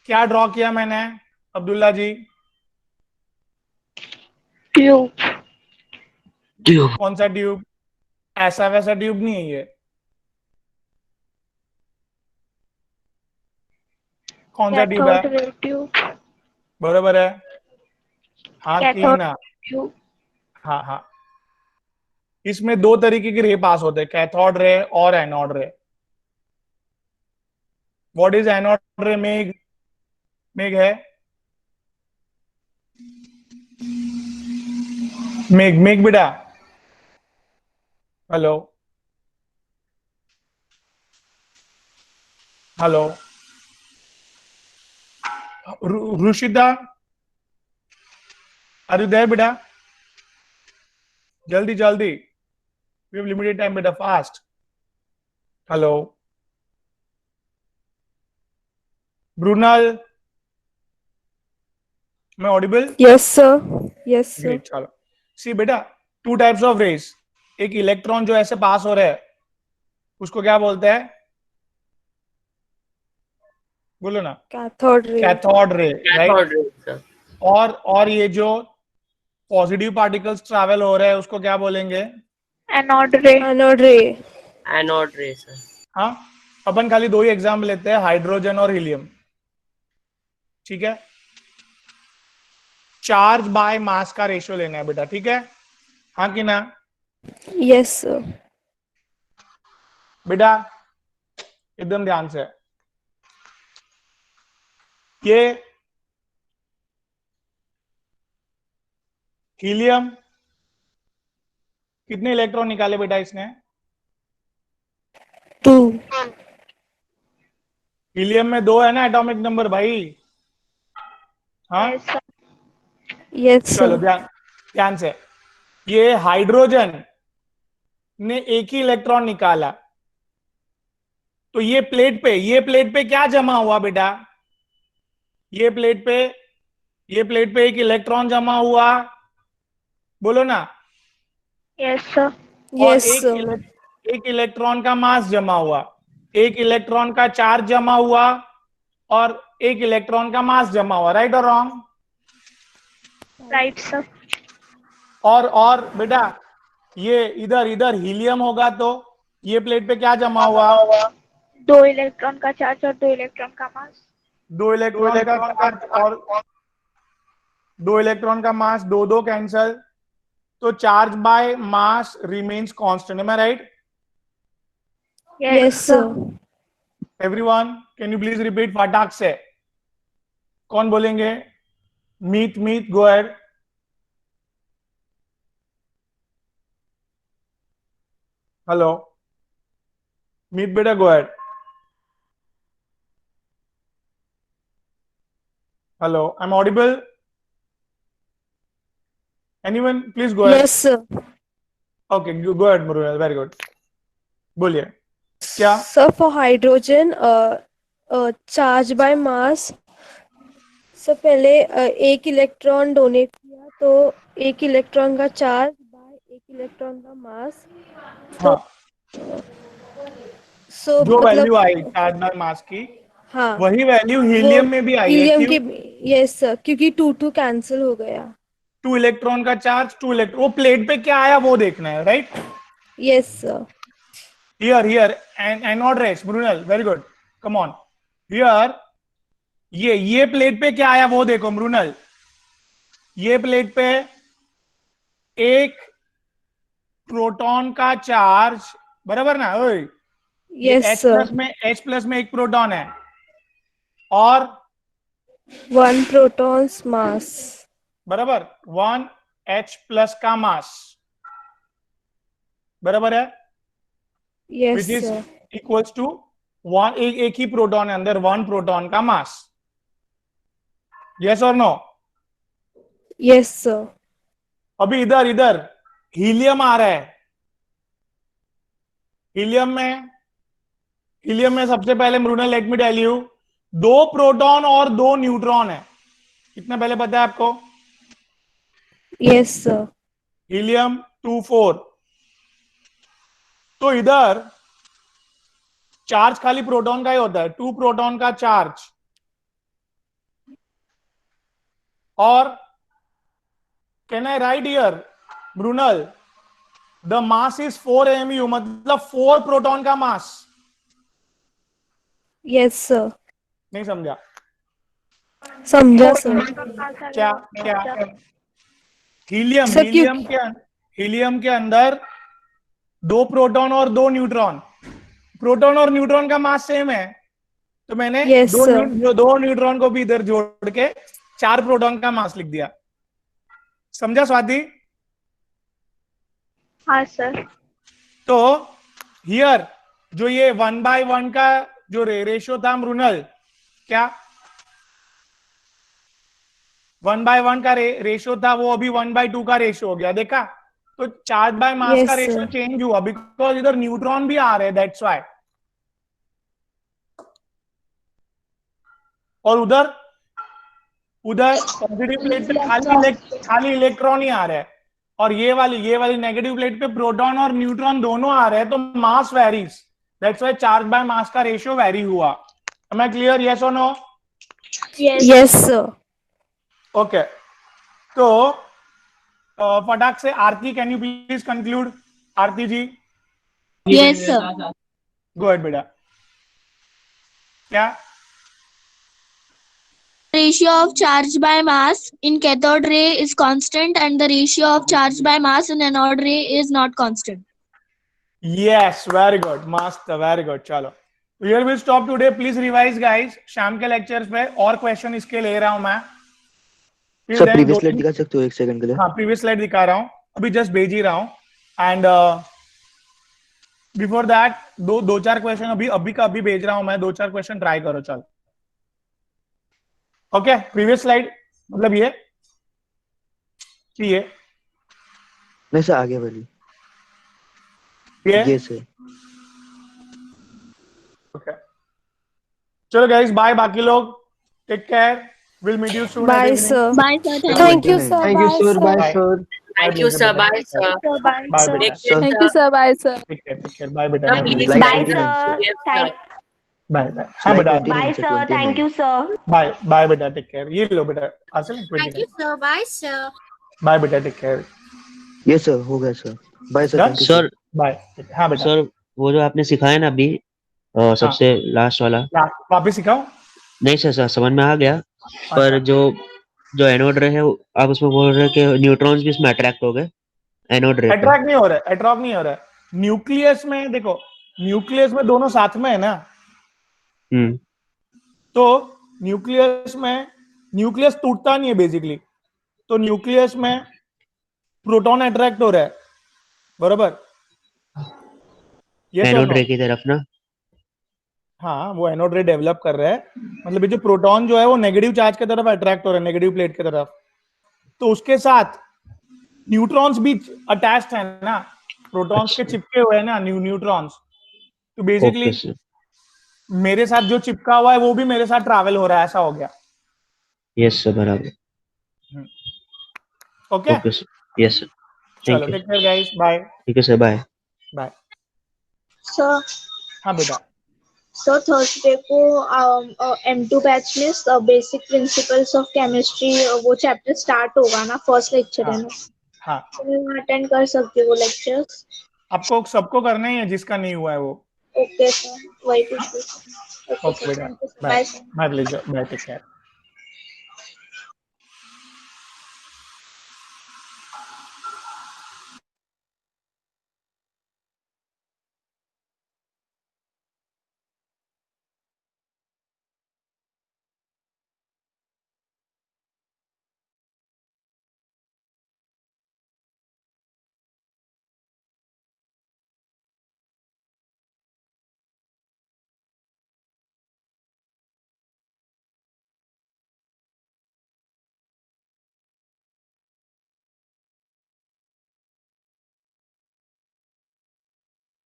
क्या draw किया मैंने अब्दुल्ला जी? Tube. कौन सा tube? ऐसा वैसा ट्यूब नहीं है ये। कौन सा ट्यूब है? Cathode ray tube. बराबर है, हाँ की कैथोड ना? ट्यूब। हाँ। इसमें दो तरीके की रे पास होते हैं, कैथोड रे और एनोड रे। व्हाट इज एनोड रे? मेघ है? मेघ बेटा, हेलो रुशिदा, आर यू देयर बेटा? जल्दी, वी हैव लिमिटेड टाइम बेटा, फास्ट। हेलो ब्रूनल, मैं ऑडिबल? Yes sir. ग्रेट, चलो। सी बेटा, टू टाइप्स ऑफ रेज। एक इलेक्ट्रॉन जो ऐसे पास हो रहा है उसको क्या बोलते हैं? बोलो ना। Cathode ray. Cathode ray, cathode right? रे सर। और ये जो पॉजिटिव पार्टिकल्स ट्रैवल हो रहे हैं उसको क्या बोलेंगे? एनोड रे। एनोड रे। एनोड रे सर। हाँ, अपन खाली दो ही एग्जाम्पल लेते हैं, हाइड्रोजन और हीलियम। ठीक है, चार्ज बाय मास का रेशियो लेना है बेटा, ठीक है? हाँ कि ना? Yes sir. बेटा एकदम ध्यान से, ये हीलियम कितने इलेक्ट्रॉन निकाले बेटा इसने? 2। हीलियम में 2 है ना एटॉमिक नंबर भाई? हाँ, यस चलो सर। ध्यान से, ये हाइड्रोजन ने एक ही इलेक्ट्रॉन निकाला, तो ये प्लेट पे क्या जमा हुआ बेटा? ये प्लेट पे एक इलेक्ट्रॉन जमा हुआ, बोलो ना। Yes sir. और यस सर। एक इलेक्ट्रॉन का मास जमा हुआ, एक इलेक्ट्रॉन का चार्ज जमा हुआ और एक इलेक्ट्रॉन का मास जमा हुआ, राइट और रॉन्ग? Right sir. और बेटा ये इधर हीलियम होगा तो ये प्लेट पे क्या जमा हुआ? 2 इलेक्ट्रॉन का चार्ज और 2 इलेक्ट्रॉन का मास। 2 इलेक्ट्रॉन का चार्ज और 2 इलेक्ट्रॉन का मास, दो कैंसल, तो charge by mass remains constant, am I right? Yes sir. Everyone can you please repeat फटाक से? कौन बोलेंगे? मीत गो अहेड। हेलो मीत बेटा, go ahead. Hello, I am audible? Anyone please go ahead. Yes sir. Okay, go ahead Murugan, very good. बोलिए क्या? Sir for hydrogen charge by mass, sir पहले एक electron donate किया तो एक इलेक्ट्रॉन का चार्ज बाय एक इलेक्ट्रॉन का मास, तो हाँ, सो जो वैल्यू मतलब आई चार्ज बाय मास की, हाँ वही वैल्यू वो हीलियम में भी आई है। हीलियम क्यों? की, यस सर, क्योंकि 2 कैंसिल हो गया। 2 इलेक्ट्रॉन का चार्ज, 2 इलेक्ट्रॉन, वो प्लेट पे क्या आया वो देखना है, right? Yes sir. Here, and anode rays, Brunel, very good. Come on. Here, ये प्लेट पे क्या आया वो देखो ब्रूनल। ये प्लेट पे एक प्रोटॉन का चार्ज, बराबर ना? ओए, ये यस H प्लस में एक प्रोटॉन है और 1 प्रोटॉन्स मास, बराबर 1 H प्लस का मास, बराबर है, yes which is sir. Equals to एक ही प्रोटॉन है अंदर, 1 प्रोटॉन का मास। यस और नो? Yes sir. अभी इधर हीलियम आ रहा है। हीलियम में सबसे पहले ब्रूनल, let me tell you, 2 proton और 2 न्यूट्रॉन है। कितना पहले पता है आपको? Yes sir. हीलियम 2 4। तो इधर चार्ज खाली प्रोटॉन का ही होता है, 2 प्रोटॉन का चार्ज, और can I right here Brunel the mass is 4 mu, मतलब 4 प्रोटॉन का मास। Yes sir. नहीं समझा? समझा सर। क्या हीलियम सर, हीलियम के अंदर 2 प्रोटॉन और 2 न्यूट्रॉन, प्रोटॉन और न्यूट्रॉन का मास सेम है, तो मैंने Yes, sir. दो न्यूट्रॉन को भी इधर जोड़ के 4 प्रोटॉन का मास लिख दिया। समझा स्वाति? हाँ सर। तो हियर जो ये 1/1 का जो रेशियो था मृणाल, क्या 1/1 का रेशियो था, वो अभी 1/2 का रेशियो हो गया, देखा? तो चार्ज बाय मास Yes, का रेशियो sir. चेंज हुआ बिकॉज इधर न्यूट्रॉन भी आ रहे हैं, दैट्स व्हाई। और उधर पॉजिटिव प्लेट पे खाली इलेक्ट्रॉन ही आ रहा है, और ये वाली नेगेटिव प्लेट पे प्रोटॉन और न्यूट्रॉन दोनों आ रहे हैं, तो mass varies, that's why charge by mass का रेशियो वेरी हुआ। Am I clear? यस और नो? Yes sir. ओके, तो फटाक से Aarti, can you please conclude? Aarti ji. Yes sir. Go ahead बेटा। क्या? Ratio of charge by mass in cathode ray is constant and the ratio of charge by mass in anode ray is not constant. Yes, very good, मस्त, very good। चलो, here will stop today, please revise guys। शाम के lectures पे और question इसके ले रहा हूं मैं। सर प्रीवियस स्लाइड दिखा सकते हो 1 सेकंड के लिए? हाँ, प्रीवियस स्लाइड दिखा रहा हूं, अभी जस्ट भेज ही रहा हूं। एंड बिफोर दैट दो चार क्वेश्चन अभी का अभी भेज रहा हूं मैं, 2-4 क्वेश्चन ट्राई करो। चलो, ओके, प्रीवियस स्लाइड मतलब ये नहीं सर, आगे वाली ये सर। ओके, चलो गाइस, बाय। बाकी लोग take care, will meet you soon. Bye sir. Bye sir. Thank you sir. Thank you sir, bye sir. Thank you sir, bye sir. Bye बेटा, thank you sir, bye sir. Take care, bye बेटा। Bye sir. Bye bye. हाँ बेटा, Bye sir. Thank you sir. Bye बेटा, take care. ये लो बेटा, असल Thank you sir. Bye sir. Bye बेटा, टेक केयर। ये सर हो गया sir. Bye sir, thank you sir. Bye. हाँ बेटा सर, वो जो आपने सिखाया ना अभी, सबसे लास्ट वाला, वापस सिखाओ। नहीं सर समझ में आ गया, पर जो एनोड रे है, आप उसमें बोल रहे हैं कि न्यूट्रॉन्स भी इसमें अट्रैक्ट हो गए एनोड रे पे। अट्रैक्ट नहीं हो रहा है। न्यूक्लियस में देखो, न्यूक्लियस में दोनों साथ में है ना, तो न्यूक्लियस टूटता नहीं है बेसिकली, तो न्यूक्लियस में प्रोटॉन अट्रैक्ट हो रहा है, बराबर? एनोड रे की तरफ ना। हाँ, वो एनोड रे डेवलप कर रहा है, मतलब ये जो प्रोटॉन जो है वो नेगेटिव चार्ज की तरफ अट्रैक्ट हो रहा है, नेगेटिव प्लेट की तरफ, तो उसके साथ न्यूट्रॉन्स भी अटैच्ड है ना, प्रोटॉन्स के चिपके हुए हैं ना न्यूट्रॉन्स, तो बेसिकली मेरे साथ जो चिपका हुआ है वो भी मेरे साथ ट्रैवल हो रहा है, ऐसा हो गया। यस सर, बराबर। Okay, yes sir. चलो, टेक केयर गाइस, बाय। ठीक है सर, बाय। Bye Sir. हाँ बेटा। सर थर्सडे को M2 बैच में बेसिक प्रिंसिपल्स ऑफ केमिस्ट्री वो चैप्टर स्टार्ट होगा ना, फर्स्ट लेक्चर है ना, हाँ तो मैं अटेंड कर सकती हूँ वो लेक्चर्स? आपको सबको करना ही है, जिसका नहीं हुआ है वो। ओके सर, वही पूछ रही थी। ओके ओके सर, बेटा, thank you sir, bye bye sir. Bye, take care.